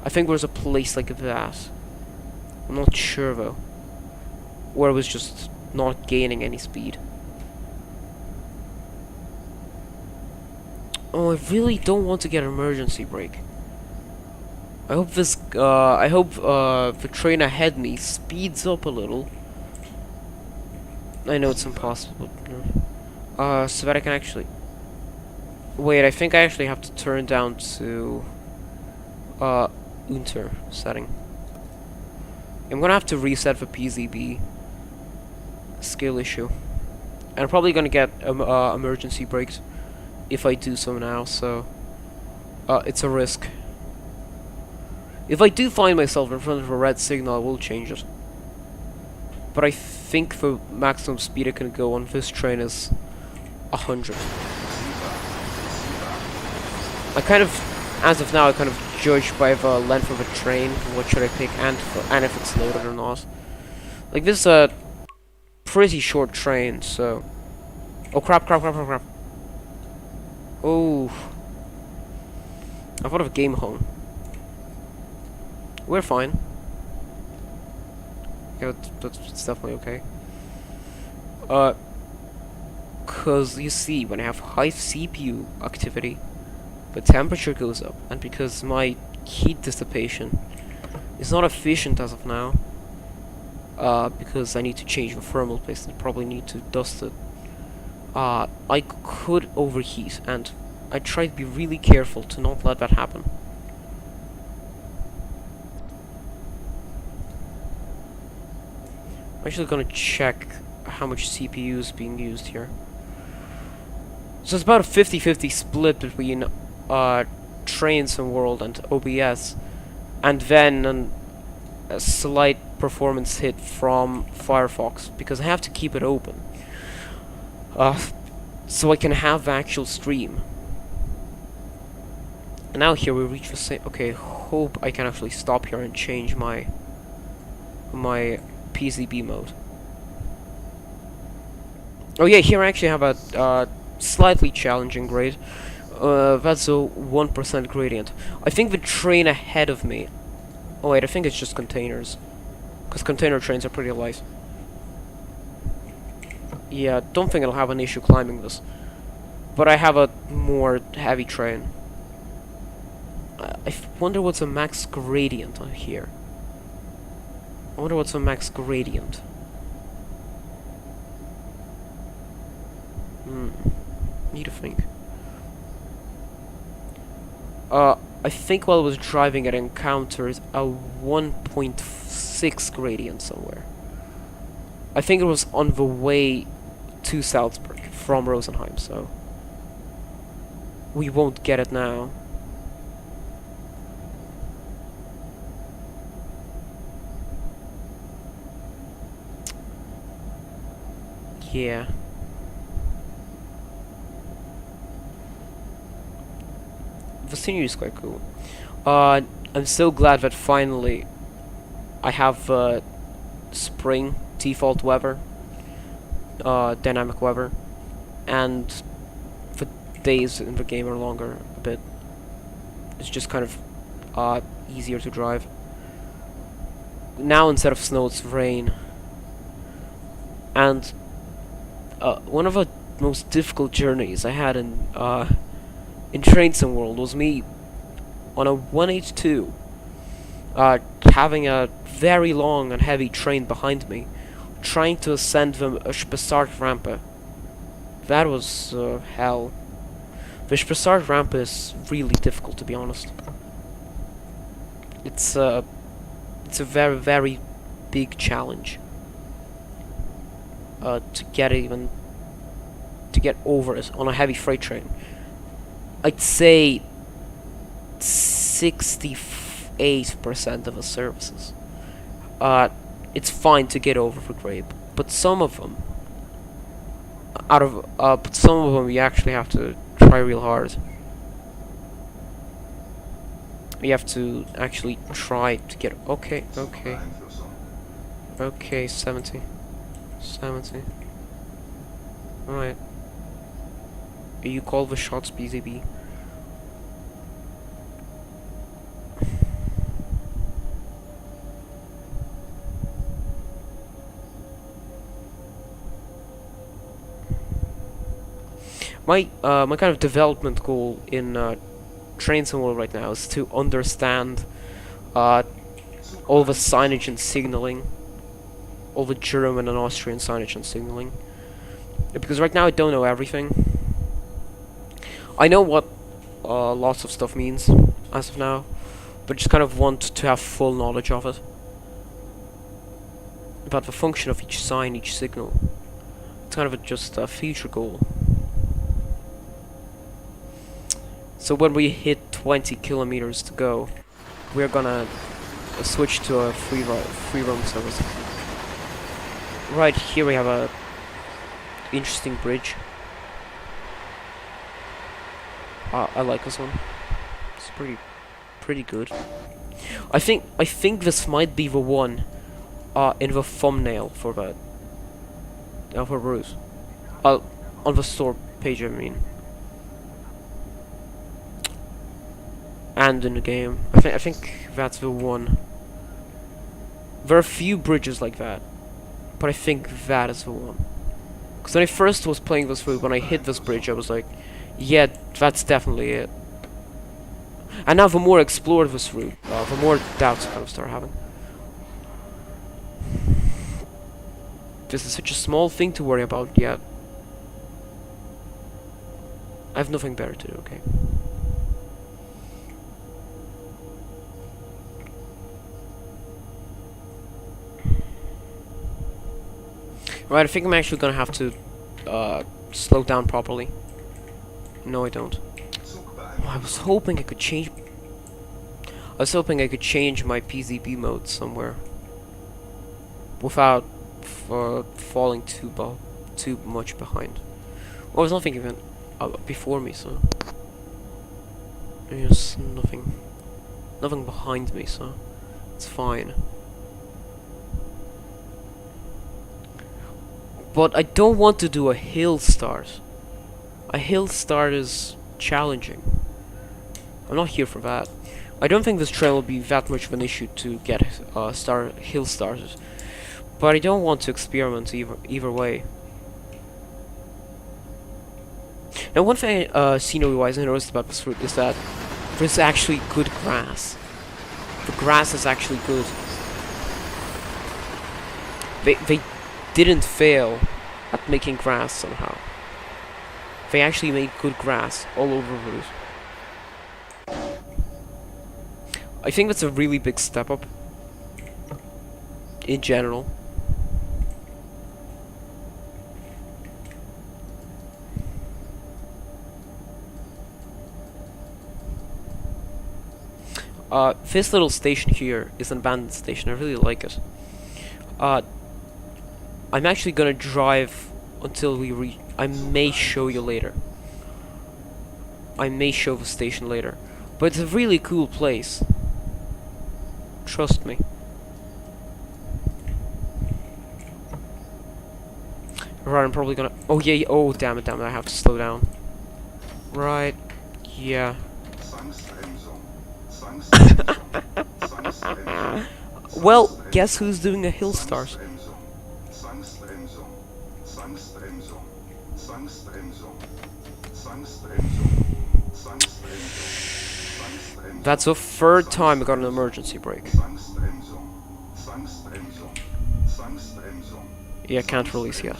I think there was a place like that. I'm not sure though, where I was just not gaining any speed. Oh, I really don't want to get an emergency brake. I hope the train ahead of me speeds up a little. I know it's impossible. So that I can actually... Wait, I think I actually have to turn down to... Unter setting. I'm gonna have to reset the PZB skill issue. And I'm probably gonna get emergency brakes if I do so now, so... it's a risk. If I do find myself in front of a red signal, I will change it. But I think the maximum speed I can go on this train is 100. As of now, I kind of judge by the length of a train, what should I pick, and if it's loaded or not. Like, this is a pretty short train, so... Oh, crap. Oh. I thought of a game hung. We're fine. Yeah, that's definitely okay. Cause you see, when I have high CPU activity, the temperature goes up, and because my heat dissipation is not efficient as of now, because I need to change the thermal paste and probably need to dust it, I could overheat, and I try to be really careful to not let that happen. I'm actually gonna check how much CPU is being used here. So it's about a 50-50 split between trains and world and OBS, and then a slight performance hit from Firefox, because I have to keep it open so I can have the actual stream. And now here we reach the same... Okay, hope I can actually stop here and change my PZB mode. Oh yeah, here I actually have a slightly challenging grade. That's a 1% gradient. I think the train ahead of me... Oh wait, I think it's just containers. Because container trains are pretty light. Yeah, don't think I'll have an issue climbing this. But I have a more heavy train. I wonder what's a max gradient on here. I wonder what's a max gradient. Need to think. I think while I was driving, I encountered a 1.6 gradient somewhere. I think it was on the way to Salzburg from Rosenheim, so we won't get it now. Yeah. The scenery is quite cool. I'm so glad that finally I have spring default weather, dynamic weather, and the days in the game are longer a bit. It's just kind of easier to drive. now instead of snow, it's rain. And one of the most difficult journeys I had in Train Sim World was me on a 1H2, having a very long and heavy train behind me, trying to ascend the Spessart Rampe. That was hell. The Spessart Rampe is really difficult, to be honest. It's a very, very big challenge to get over it on a heavy freight train. I'd say 68% of the services. It's fine to get over for grape, but some of them, you actually have to try real hard. You have to actually try to get. Okay, 70. Alright. You call the shots, BZB. My kind of development goal in Train Sim World right now is to understand all the signage and signaling, all the German and Austrian signage and signaling, because right now I don't know everything. I know what lots of stuff means as of now, but just kind of want to have full knowledge of it, about the function of each sign, each signal. It's kind of just a future goal. So when we hit 20 kilometers to go, we're gonna switch to a free roam service. Right here we have a interesting bridge. I like this one. It's pretty good. I think this might be the one in the thumbnail for that for Bruce. On the store page, I mean. And in the game. I think that's the one. There are a few bridges like that, but I think that is the one. Because when I first was playing this route, when I hit this bridge, I was like, yeah, that's definitely it. And now the more I explore this route, the more doubts I kind of start having. This is such a small thing to worry about, yet I have nothing better to do, okay? Right, I think I'm actually gonna have to slow down properly. No, I don't. I was hoping I could change my PZB mode somewhere without falling too much behind. Well, there's nothing even before me, so there's nothing behind me, so it's fine. But I don't want to do a hill start. A hill start is challenging. I'm not here for that. I don't think this train will be that much of an issue to get hill started. But I don't want to experiment either way. Now, one thing scenery-wise I noticed about this route is that there's actually good grass. The grass is actually good. They didn't fail at making grass somehow. They actually made good grass all over the route. I think that's a really big step up in general. This little station here is an abandoned station. I really like it. I'm actually gonna drive until we reach. I may show you later. I may show the station later, but it's a really cool place. Trust me. Right, I'm probably gonna. Oh yeah. Oh damn it! I have to slow down. Right. Yeah. Well, guess who's doing a hill start? That's the third time I got an emergency brake. Yeah, can't release yet.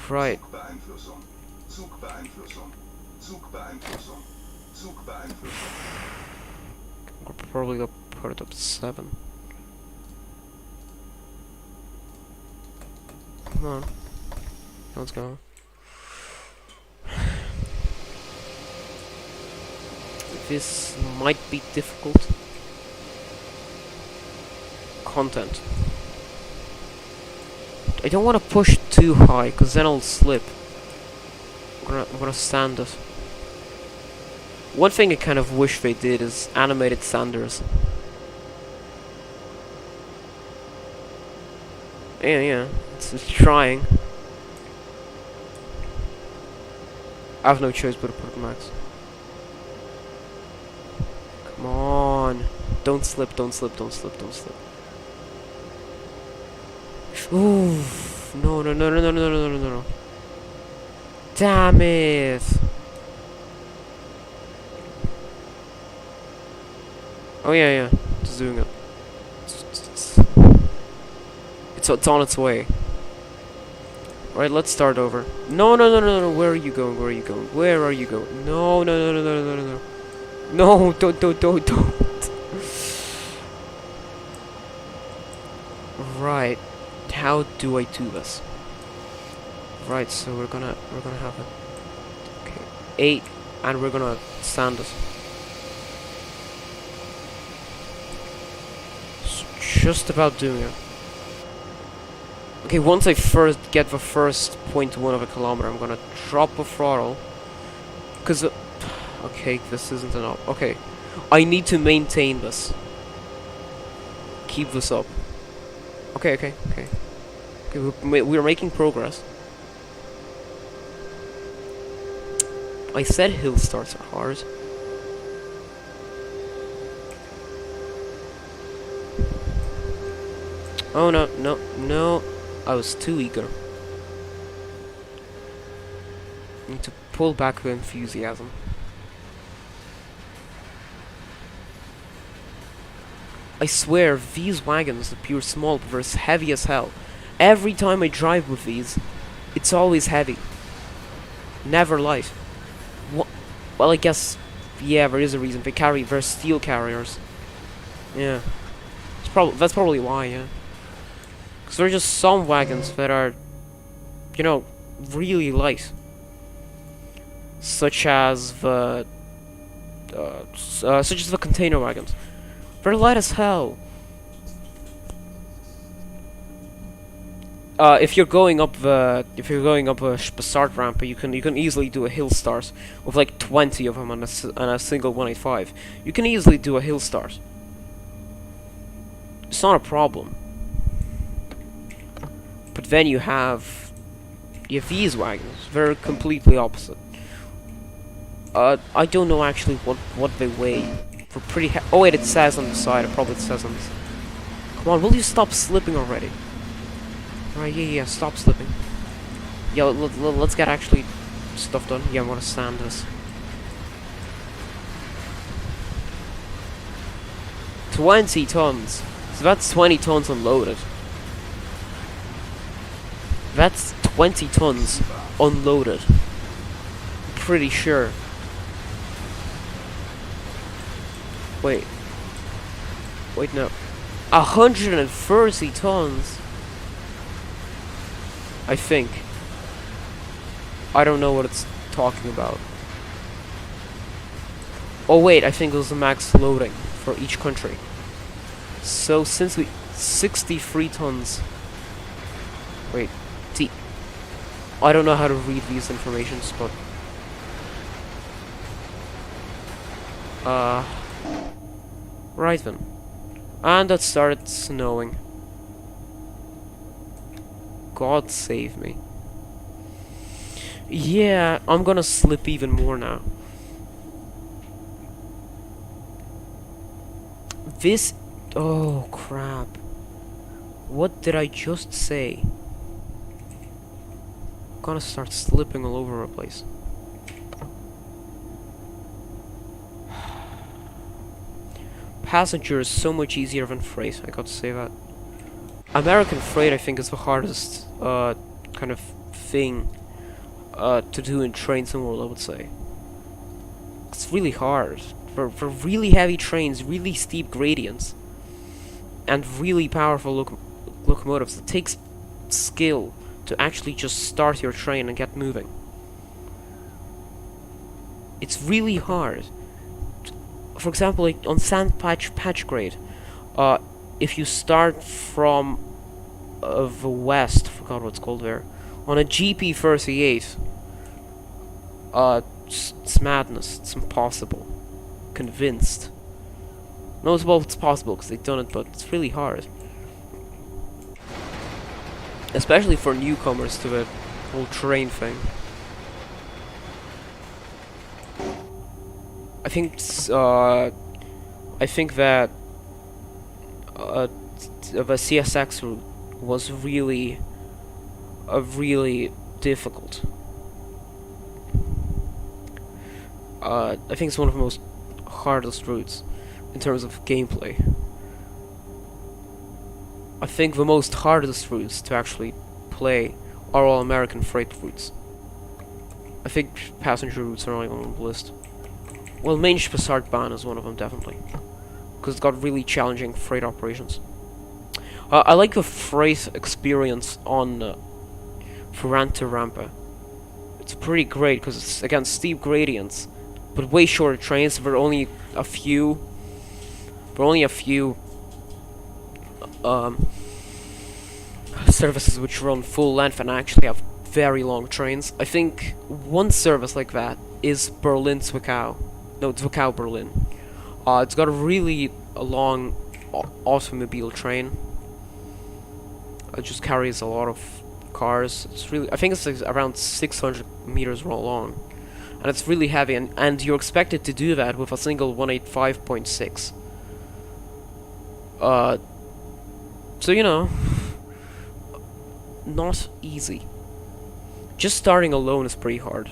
Right. We're probably gonna put it up to 7. Come on. Let's go. This might be difficult. Content. I don't want to push too high, because then I'll slip. I'm gonna sand it. One thing I kind of wish they did is animated sanders. Yeah, it's trying. I have no choice but to put it max. Come on. Don't slip, don't slip, don't slip, don't slip. Ooh. No. Damn it. Oh yeah. Just doing it. It's on its way. Right, let's start over. No. Where are you going? Where are you going? Where are you going? No. No, don't. Right. How do I do this? Right, so we're gonna have it. Okay. 8, and we're gonna sand it. So just about doing it. Okay, once I first get the first 0.1 of a kilometer, I'm gonna drop the throttle. Cause okay, this isn't enough. Okay, I need to maintain this. Keep this up. Okay, we're making progress. I said hill starts are hard. Oh no. I was too eager. Need to pull back the enthusiasm. I swear, these wagons appear small, but they're heavy as hell. Every time I drive with these, it's always heavy. Never light. Well, I guess, yeah, there is a reason. They're steel carriers. Yeah. That's probably why, yeah. Because there are just some wagons that are, you know, really light. Such as the container wagons. They're light as hell. If you're going up a start ramp, you can easily do a hill start with like 20 of them on a single 185. You can easily do a hill start. It's not a problem. But then you have these wagons. They're completely opposite. I don't know actually what they weigh. They're pretty oh wait, it says on the side. It probably says on this. Come on, will you stop slipping already? Alright, yeah, stop slipping. Yeah, let's get actually stuff done. Yeah, I'm gonna sand this. 20 tons. So that's 20 tons unloaded. That's 20 tons unloaded. I'm pretty sure. Wait, no. 130 tons. I think. I don't know what it's talking about. Oh wait, I think it was the max loading for each country. So since we 63 tons. Wait, I don't know how to read these informations, but right then. And it started snowing. God save me. Yeah, I'm gonna slip even more now. This... Oh, crap. What did I just say? I'm gonna start slipping all over the place. Passenger is so much easier than freight, I gotta say that. American freight, I think, is the hardest, kind of thing, to do in trains in the world, I would say. It's really hard. For really heavy trains, really steep gradients, and really powerful locomotives, it takes skill to actually just start your train and get moving. It's really hard. For example, like on sand patch grade, if you start from the west, forgot what it's called there, on a GP38, it's madness. It's impossible. Convinced. No, it's possible because they've done it, but it's really hard. Especially for newcomers to the whole train thing. I think that the CSX route was really difficult. I think it's one of the most hardest routes in terms of gameplay. I think the most hardest routes to actually play are all American freight routes. I think passenger routes are only on the list. Well, main Spessartbahn is one of them, definitely. Because it's got really challenging freight operations. I like the freight experience on Ferrante Rampa. It's pretty great because it's, again, steep gradients, but way shorter trains. There are only a few services which run full length and actually have very long trains. I think one service like that is Berlin-Zwickau. No, Zwickau-Berlin. It's got a really long automobile train. It just carries a lot of cars. It's really, I think it's like around 600 meters long. And it's really heavy, and you're expected to do that with a single 185.6. So, you know, not easy. Just starting alone is pretty hard.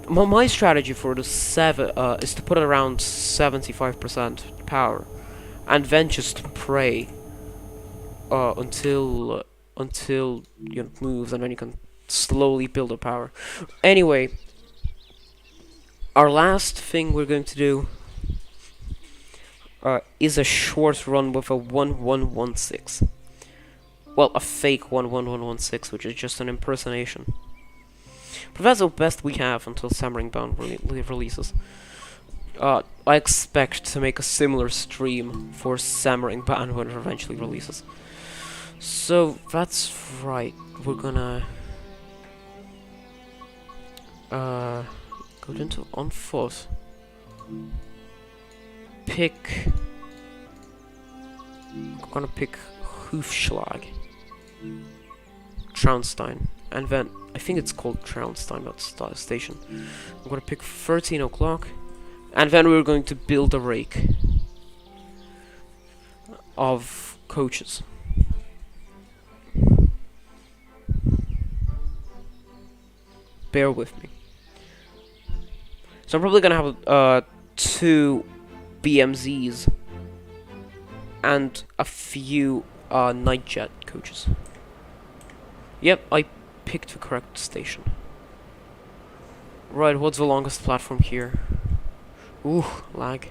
My strategy for the is to put it around 75% power, and then just pray until you know, it moves, and then you can slowly build up power. Anyway, our last thing we're going to do is a short run with a 1116. Well, a fake 11116, which is just an impersonation. But that's the best we have until Salzburg Bound releases. I expect to make a similar stream for Salzburg Bound when it eventually releases. So that's right. We're gonna go into on foot. I'm gonna pick Hufschlag, Traunstein, and then I think it's called Traunstein, not station. I'm gonna pick 13 o'clock, and then we're going to build a rake of coaches. Bear with me. So I'm probably gonna have 2 BMZs and a few Nightjet coaches. Yep, I picked the correct station. Right, what's the longest platform here? Ooh, lag.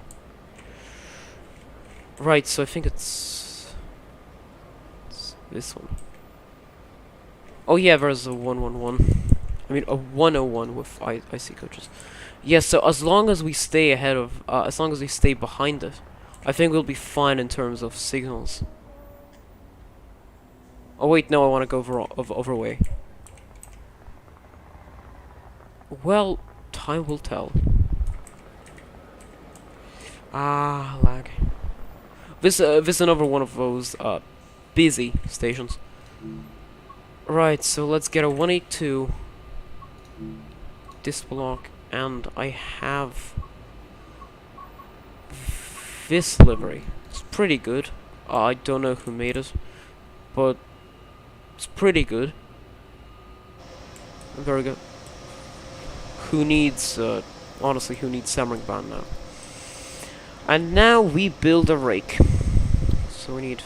Right, so I think it's this one. Oh yeah, there's a 111. I mean, a 101 with IC coaches. Yes, so as long as we stay ahead of, as long as we stay behind it, I think we'll be fine in terms of signals. Oh wait, no, I want to go overway. Well, time will tell. Ah, lag. This is another one of those busy stations. Right, so let's get a 182 disc block, and I have this livery. It's pretty good. I don't know who made it, but it's pretty good. Very good. Who needs, honestly, who needs Samurai Band now? And now we build a rake. So we need...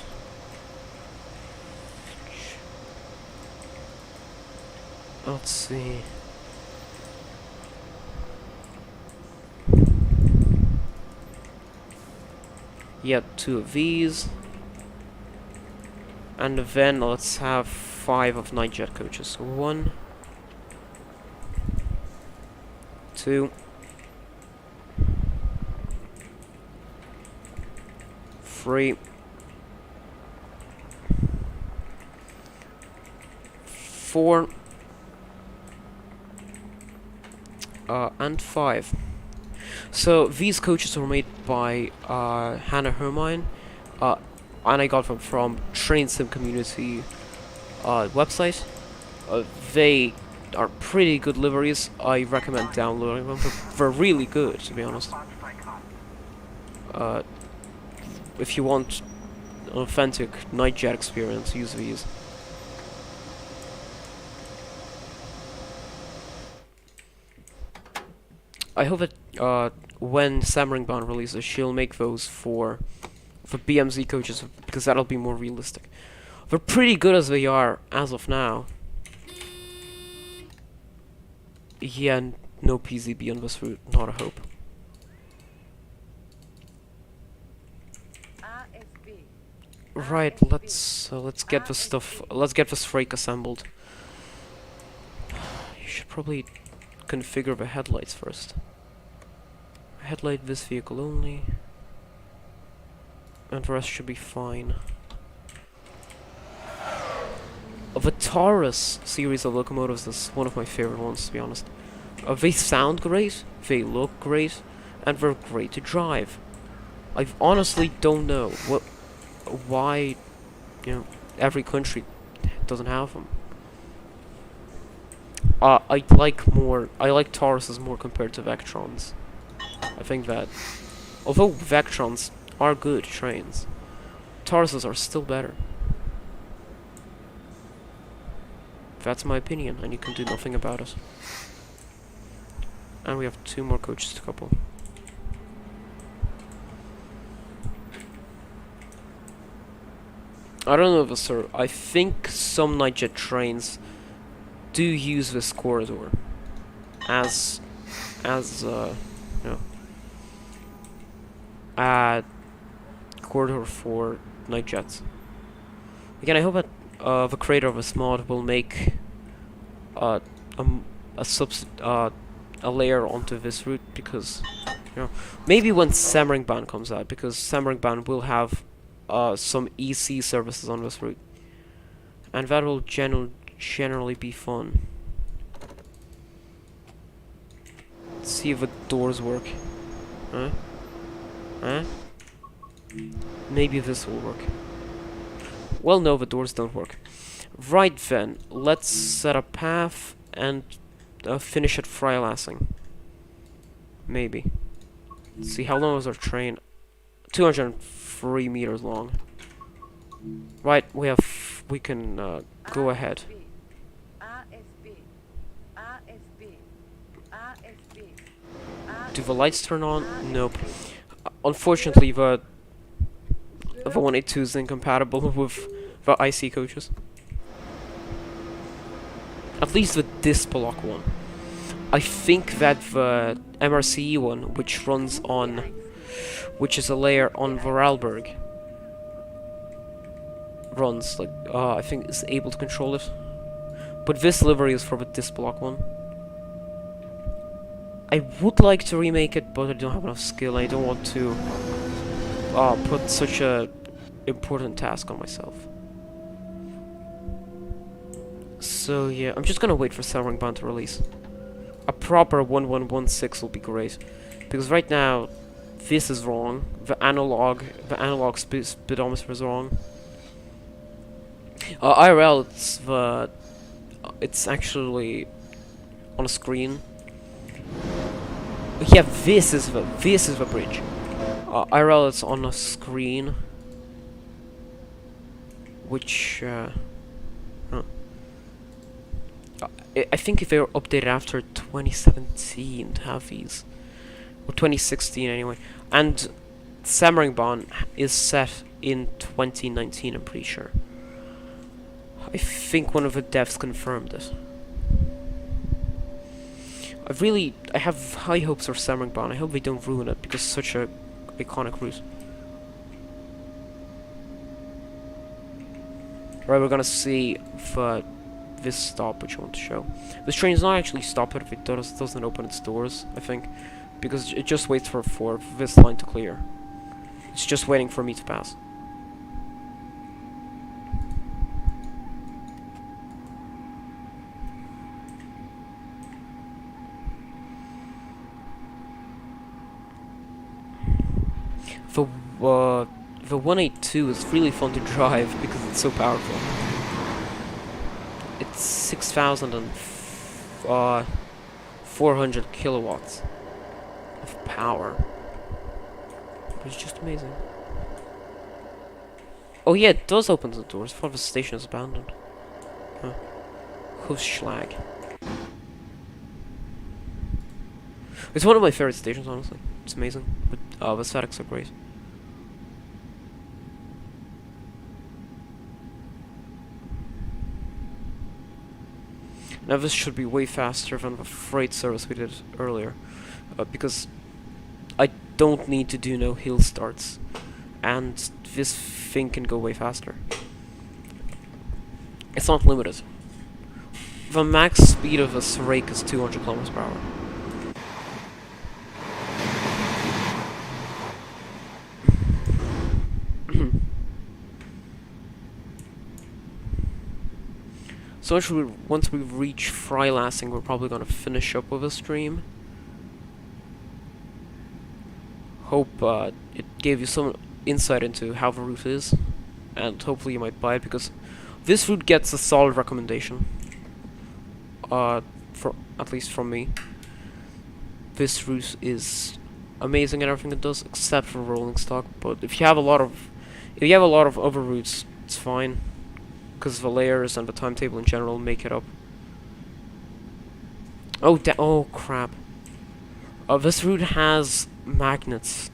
Let's see... Yeah, 2 of these. And then let's have 5 of night jet coaches. 1, 2, 3, 4, and 5. So these coaches were made by Hannah Hermine, and I got them from Train Sim Community website. They are pretty good liveries. I recommend downloading them. They're really good, to be honest. If you want an authentic night jet experience, use these. I hope that when Samringbaan releases, she'll make those for BMZ coaches, because that'll be more realistic. They're pretty good as they are as of now. Yeah, no PZB on this route, not a hope. Right, let's get this stuff. Let's get this rake assembled. You should probably configure the headlights first. Headlight this vehicle only, and the rest should be fine. The Taurus series of locomotives is one of my favorite ones, to be honest. They sound great, they look great, and they're great to drive. I honestly don't know why, every country doesn't have them. I like Tauruses more compared to Vectrons. I think that, although Vectrons are good trains, Tauruses are still better. That's my opinion, and you can do nothing about it. And we have 2 more coaches to couple. I don't know if it's sir. I think some Nightjet trains do use this corridor as corridor for night jets. Again, I hope that the creator of this mod will make a layer onto this route, because maybe when Samringbaan comes out, because Samringbaan will have some EC services on this route, and that will generally be fun. Let's see if the doors work. Huh? Maybe this will work. Well, no, the doors don't work. Right then, let's set a path and finish at Freilassing. Maybe. Let's see, how long is our train? 203 meters long. Right, we can go ahead. Do the lights turn on? Nope. Unfortunately, the 182 is incompatible with the IC coaches. At least the disc block one. I think that the MRCE one, which is a layer on Vorarlberg, runs, like, I think is able to control it. But this livery is for the disc block one. I would like to remake it, but I don't have enough skill. I don't want to put such a important task on myself. So yeah, I'm just gonna wait for Salzburg to release. A proper 1116 will be great, because right now this is wrong. The analog speedometer is wrong. IRL, it's the it's actually on a screen. Yeah, this is the bridge. IRL it's on a screen, which huh. I think if they were updated after 2017 to have these, or 2016 anyway, and Samaringbon is set in 2019. I'm pretty sure. I think one of the devs confirmed it. I have high hopes for Samaringbon. I hope they don't ruin it because it's such a iconic route. Right, we're gonna see this stop, which I want to show. This train is not actually stopped if it doesn't open its doors, I think, because it just waits for this line to clear. It's just waiting for me to pass. The 182 is really fun to drive because it's so powerful. It's 6,400 kilowatts of power. It's just amazing. Oh yeah, it does open the doors. I thought the station is abandoned. Huh. Schlag. It's one of my favorite stations, honestly. It's amazing. But the aesthetics are great. Now this should be way faster than the freight service we did earlier, because I don't need to do no hill starts, and this thing can go way faster. It's not limited. The max speed of a rake is 200 kilometers per hour. So actually, once we reach Freilassing, we're probably gonna finish up with a stream. Hope it gave you some insight into how the route is, and hopefully you might buy it, because this route gets a solid recommendation. At least from me. This route is amazing at everything it does, except for rolling stock. But if you have a lot of other routes, it's fine, because the layers and the timetable in general make it up. Oh crap. This route has magnets,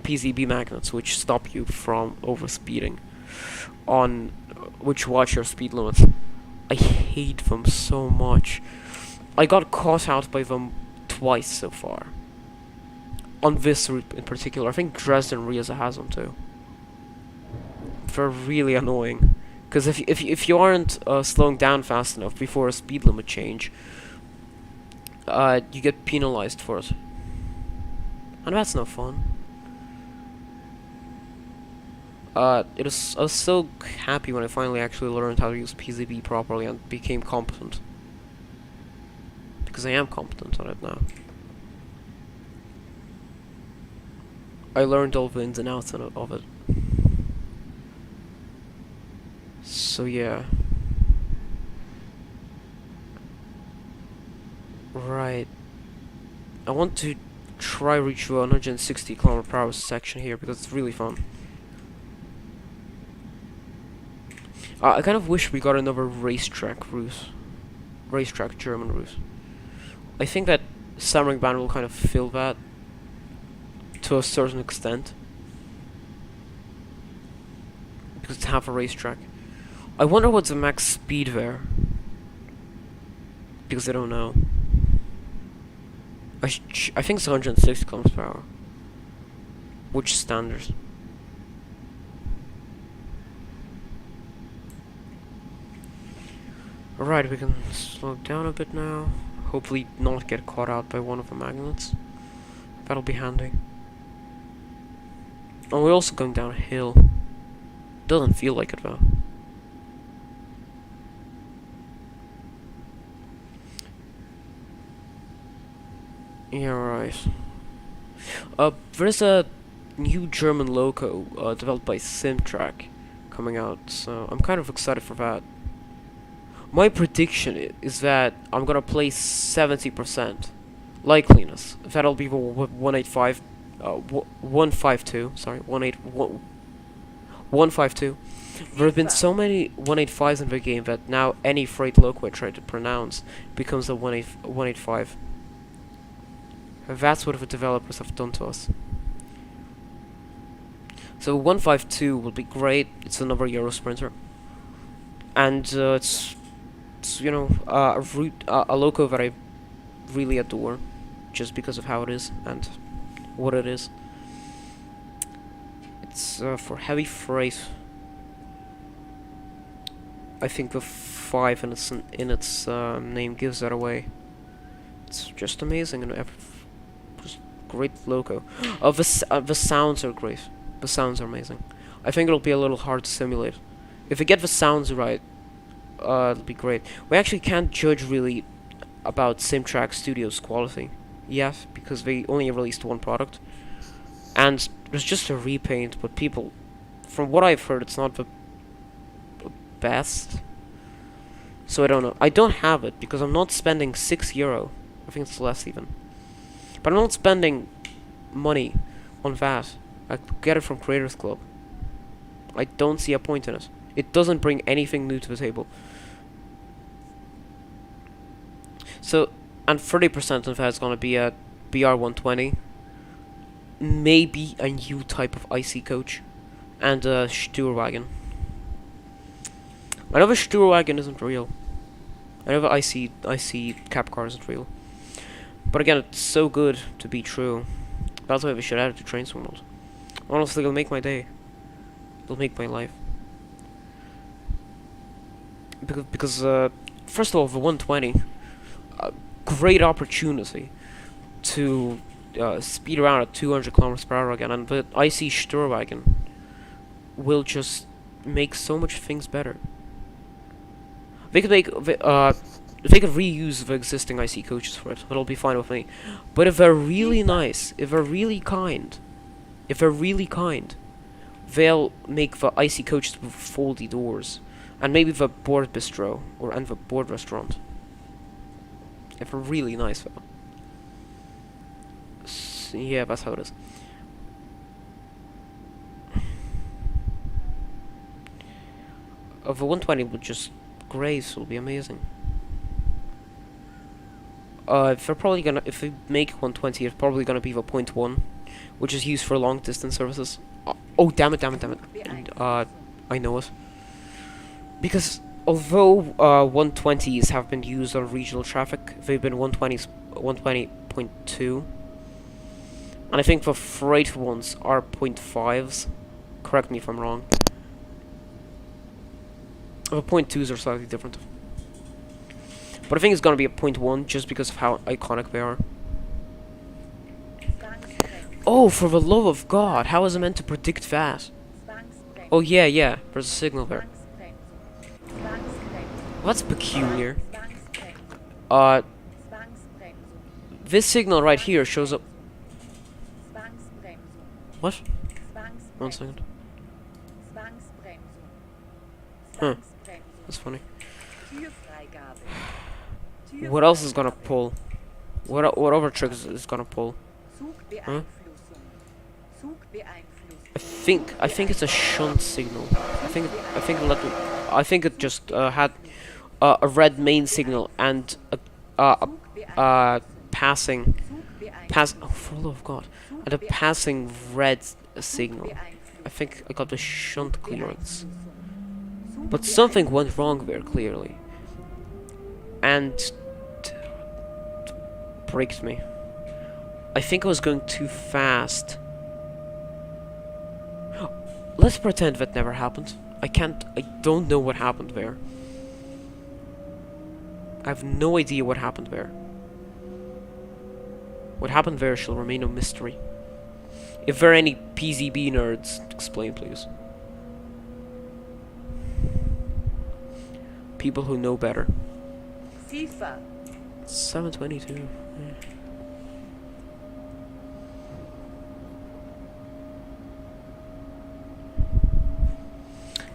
PCB magnets, which stop you from overspeeding, which watch your speed limits. I hate them so much. I got caught out by them twice so far. On this route in particular. I think Dresden Riesa has them too. They're really annoying. Because if you aren't slowing down fast enough before a speed limit change, you get penalized for it. And that's no fun. I was so happy when I finally actually learned how to use PCB properly and became competent. Because I am competent on it now. I learned all the ins and outs of it. So yeah. Right. I want to try reach the 160 km/h section here because it's really fun. I kind of wish we got another racetrack German route. I think that Samaringbahn will kind of fill that to a certain extent, because it's half a racetrack. I wonder what's the max speed there, because I don't know. I think it's 160 km/h, which is standard. Alright, we can slow down a bit now. Hopefully not get caught out by one of the magnets. That'll be handy. Oh, we're also going down a hill. Doesn't feel like it though. Yeah, right. There's a new German loco developed by Simtrack coming out, so I'm kind of excited for that. My prediction is that I'm gonna play 70% likeliness. That'll be 185, 152. Sorry, 152. There have been so many 185s in the game that now any freight loco I try to pronounce becomes a 185. That's what the developers have done to us. So 152 will be great. It's another Euro Sprinter, and it's a loco that I really adore, just because of how it is and what it is. It's for heavy freight. I think the 5 in its name gives that away. It's just amazing and just great loco. The sounds are great. The sounds are amazing. I think it'll be a little hard to simulate. If we get the sounds right, it'll be great. We actually can't judge really about Simtrack Studios' quality yet, because they only released one product. And there's just a repaint, but people, from what I've heard, it's not the best. So I don't know. I don't have it, because I'm not spending €6. I think it's less even. But I'm not spending money on that. I get it from Creators Club. I don't see a point in it. It doesn't bring anything new to the table. So, and 30% of that is going to be a BR120. Maybe a new type of IC coach. And a Sturwagen. I know the Sturwagen isn't real. I know the IC cap car isn't real. But again, it's so good to be true. That's why we should add it to Trains World. Honestly, it'll make my day. It'll make my life. Because first of all, the 120, great opportunity to speed around at 200 kilometers per hour again, and the IC Sturwagen will just make so much things better. They could they could reuse the existing IC coaches for it. It'll be fine with me. But if they're really nice, if they're really kind, they'll make the IC coaches with foldy doors, and maybe the board bistro and the board restaurant. If they're really nice, though. Yeah, that's how it is. The 120 would just grace will be amazing. If they make 120, it's probably gonna be the .1, which is used for long distance services. Oh, damn it. And, I know it. Because although 120s have been used on regional traffic, they've been 120.2. And I think the freight ones are .5s. Correct me if I'm wrong. The .2s are slightly different. But I think it's gonna be a .1 just because of how iconic they are. Oh, for the love of God, how is it meant to predict that? Oh yeah, there's a signal there. Well, that's peculiar. This signal right here shows up. What? 1 second. Huh. That's funny. What else is gonna pull? What other tricks is gonna pull? Huh? I think it's a shunt signal. I think it just had a red main signal and a passing oh, for the love of God, and a passing red signal. I think I got the shunt clearance, but something went wrong there clearly, and braked me. I think I was going too fast. Let's pretend that never happened. I don't know what happened there. I have no idea what happened there. What happened there shall remain a mystery. If there are any PZB nerds, explain please. People who know better. FIFA 722. Yeah.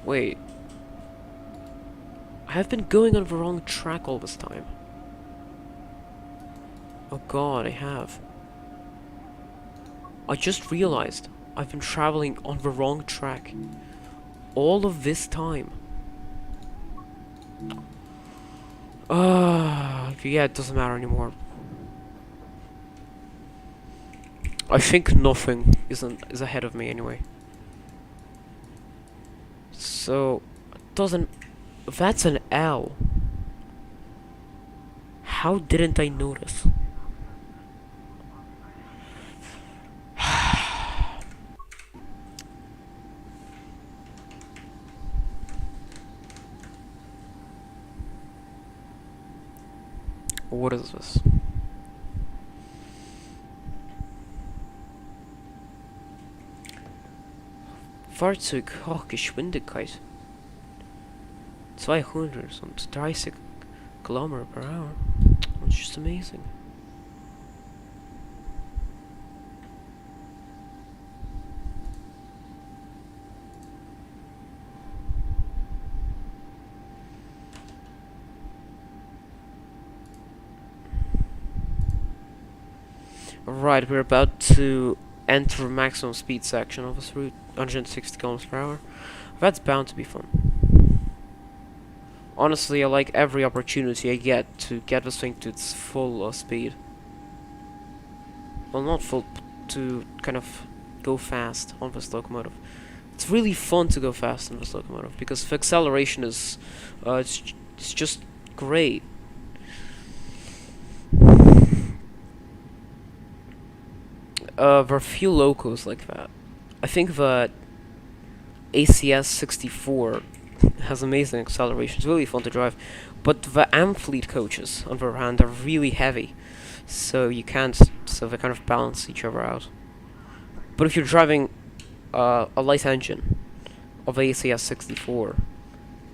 Wait. I have been going on the wrong track all this time. Oh god, I have. I just realized I've been traveling on the wrong track all of this time. Yeah, it doesn't matter anymore. I think nothing is ahead of me anyway. So, doesn't... That's an L. How didn't I notice? What is this? Fahrzeug Hochgeschwindigkeit 230 kilometers per hour. It's just amazing. Right, we're about to enter maximum speed section of this route, 160 kilometers per hour. That's bound to be fun. Honestly, I like every opportunity I get to get this thing to its full speed. Well, not full, to kind of go fast on this locomotive. It's really fun to go fast on this locomotive because the acceleration is, it's just great. There are few locos like that. I think the ACS 64 has amazing acceleration. It's really fun to drive. But the Amfleet coaches, on the other hand, are really heavy. So you can't, so they kind of balance each other out. But if you're driving a light engine of ACS 64,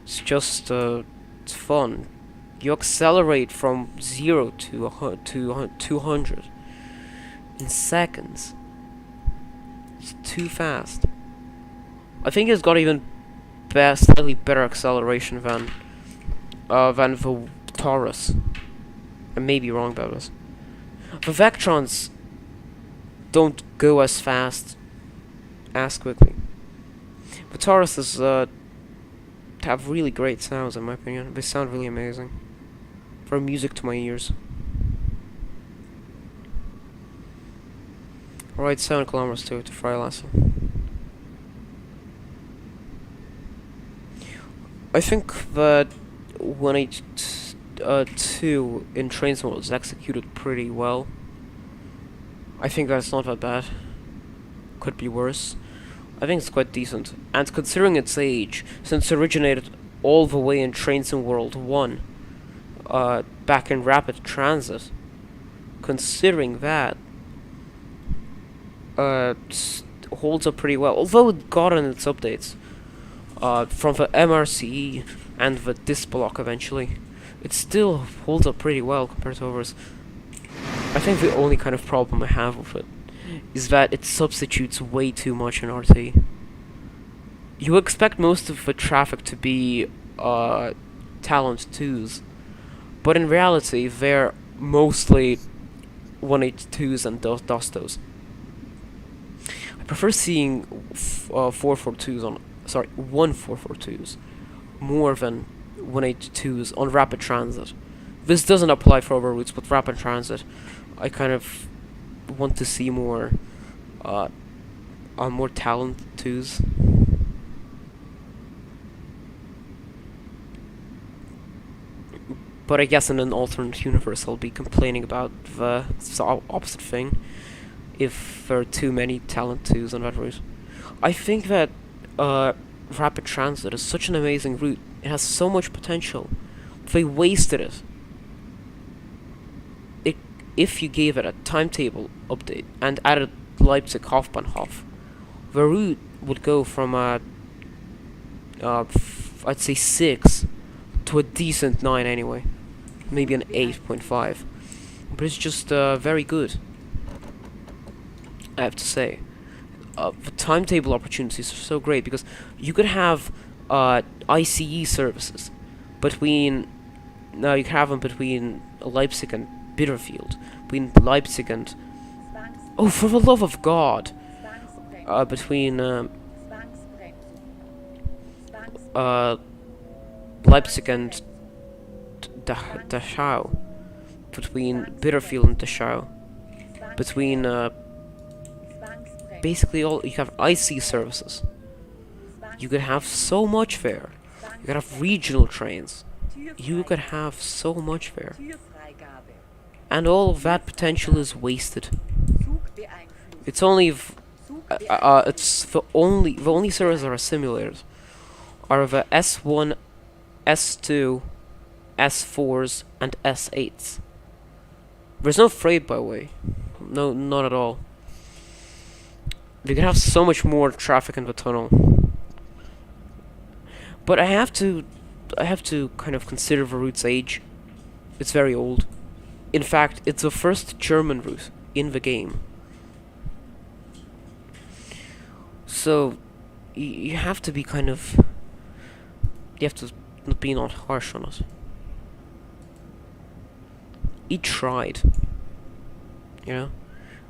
it's just, it's fun. You accelerate from 0 to 200 in seconds. It's too fast. I think it's got even slightly better acceleration than the Taurus. I may be wrong about this. The Vectrons don't go as fast as quickly. The Tauruses have really great sounds, in my opinion. They sound really amazing. For music to my ears. Alright, 7 kilometers to Freilassing. I think that 182 in trains was executed pretty well. I think that's not that bad. Could be worse. I think it's quite decent. And considering its age, since it originated all the way in Trains in World 1, back in Rapid Transit, considering that, holds up pretty well. Although it got on its updates from the MRCE and the disc block eventually, it still holds up pretty well compared to others. I think the only kind of problem I have with it is that it substitutes way too much in RT. You expect most of the traffic to be Talent 2s, but in reality they're mostly 182s and Dostos. I prefer seeing 442s on, 1442s more than 182s on Rapid Transit. This doesn't apply for other routes, but Rapid Transit, I kind of want to see more more Talent 2s. But I guess in an alternate universe I'll be complaining about the opposite thing if there are too many Talent 2s on that route. I think that Rapid Transit is such an amazing route. It has so much potential. They wasted it. If you gave it a timetable update and added Leipzig Hauptbahnhof, the route would go from I'd say 6 to a decent 9 anyway. Maybe an 8.5. But it's just very good, I have to say. The timetable opportunities are so great because you could have ICE services between no, you can have them between Leipzig and Bitterfield, between Leipzig and oh, for the love of God, between uh Leipzig and Dachau, between Bitterfield and Dachau, between basically all you have IC services. You could have so much there. You could have regional trains. You could have so much there. And all of that potential is wasted. It's only it's the only services that are simulators are the S1, S2, S4s, and S8s. There's no freight by way. No, not at all. We could have so much more traffic in the tunnel. But I have to kind of consider the route's age. It's very old. In fact, it's the first German route in the game. So, you have to be kind of... You have to be not harsh on it. It tried. You know?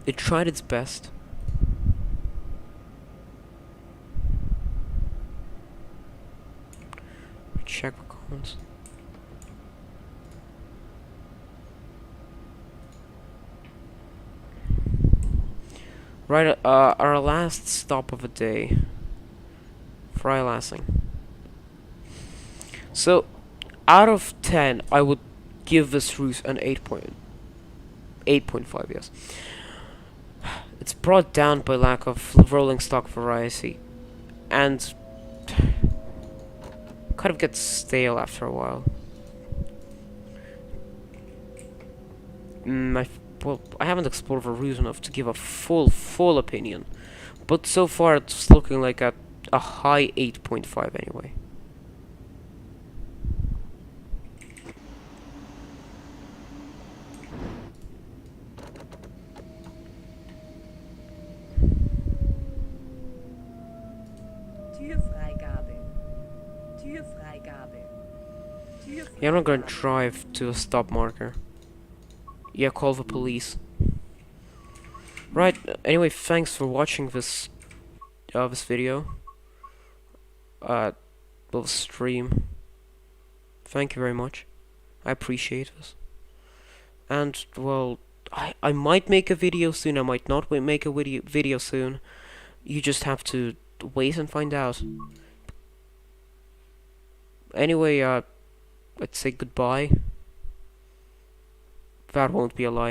It tried its best. Check the comments. Right, our last stop of the day. Freilassing. So, out of 10, I would give this route an 8.5, yes. It's brought down by lack of rolling stock variety, and kind of gets stale after a while. Well, I haven't explored the route enough to give a full opinion, but so far it's looking like a high 8.5 anyway. Yeah, I'm not gonna drive to a stop marker. Yeah, call the police. Right, anyway, thanks for watching this video. Little stream. Thank you very much. I appreciate this. And, well, I might make a video soon, I might not make a video soon. You just have to wait and find out. Anyway, let's say goodbye. That won't be a lie.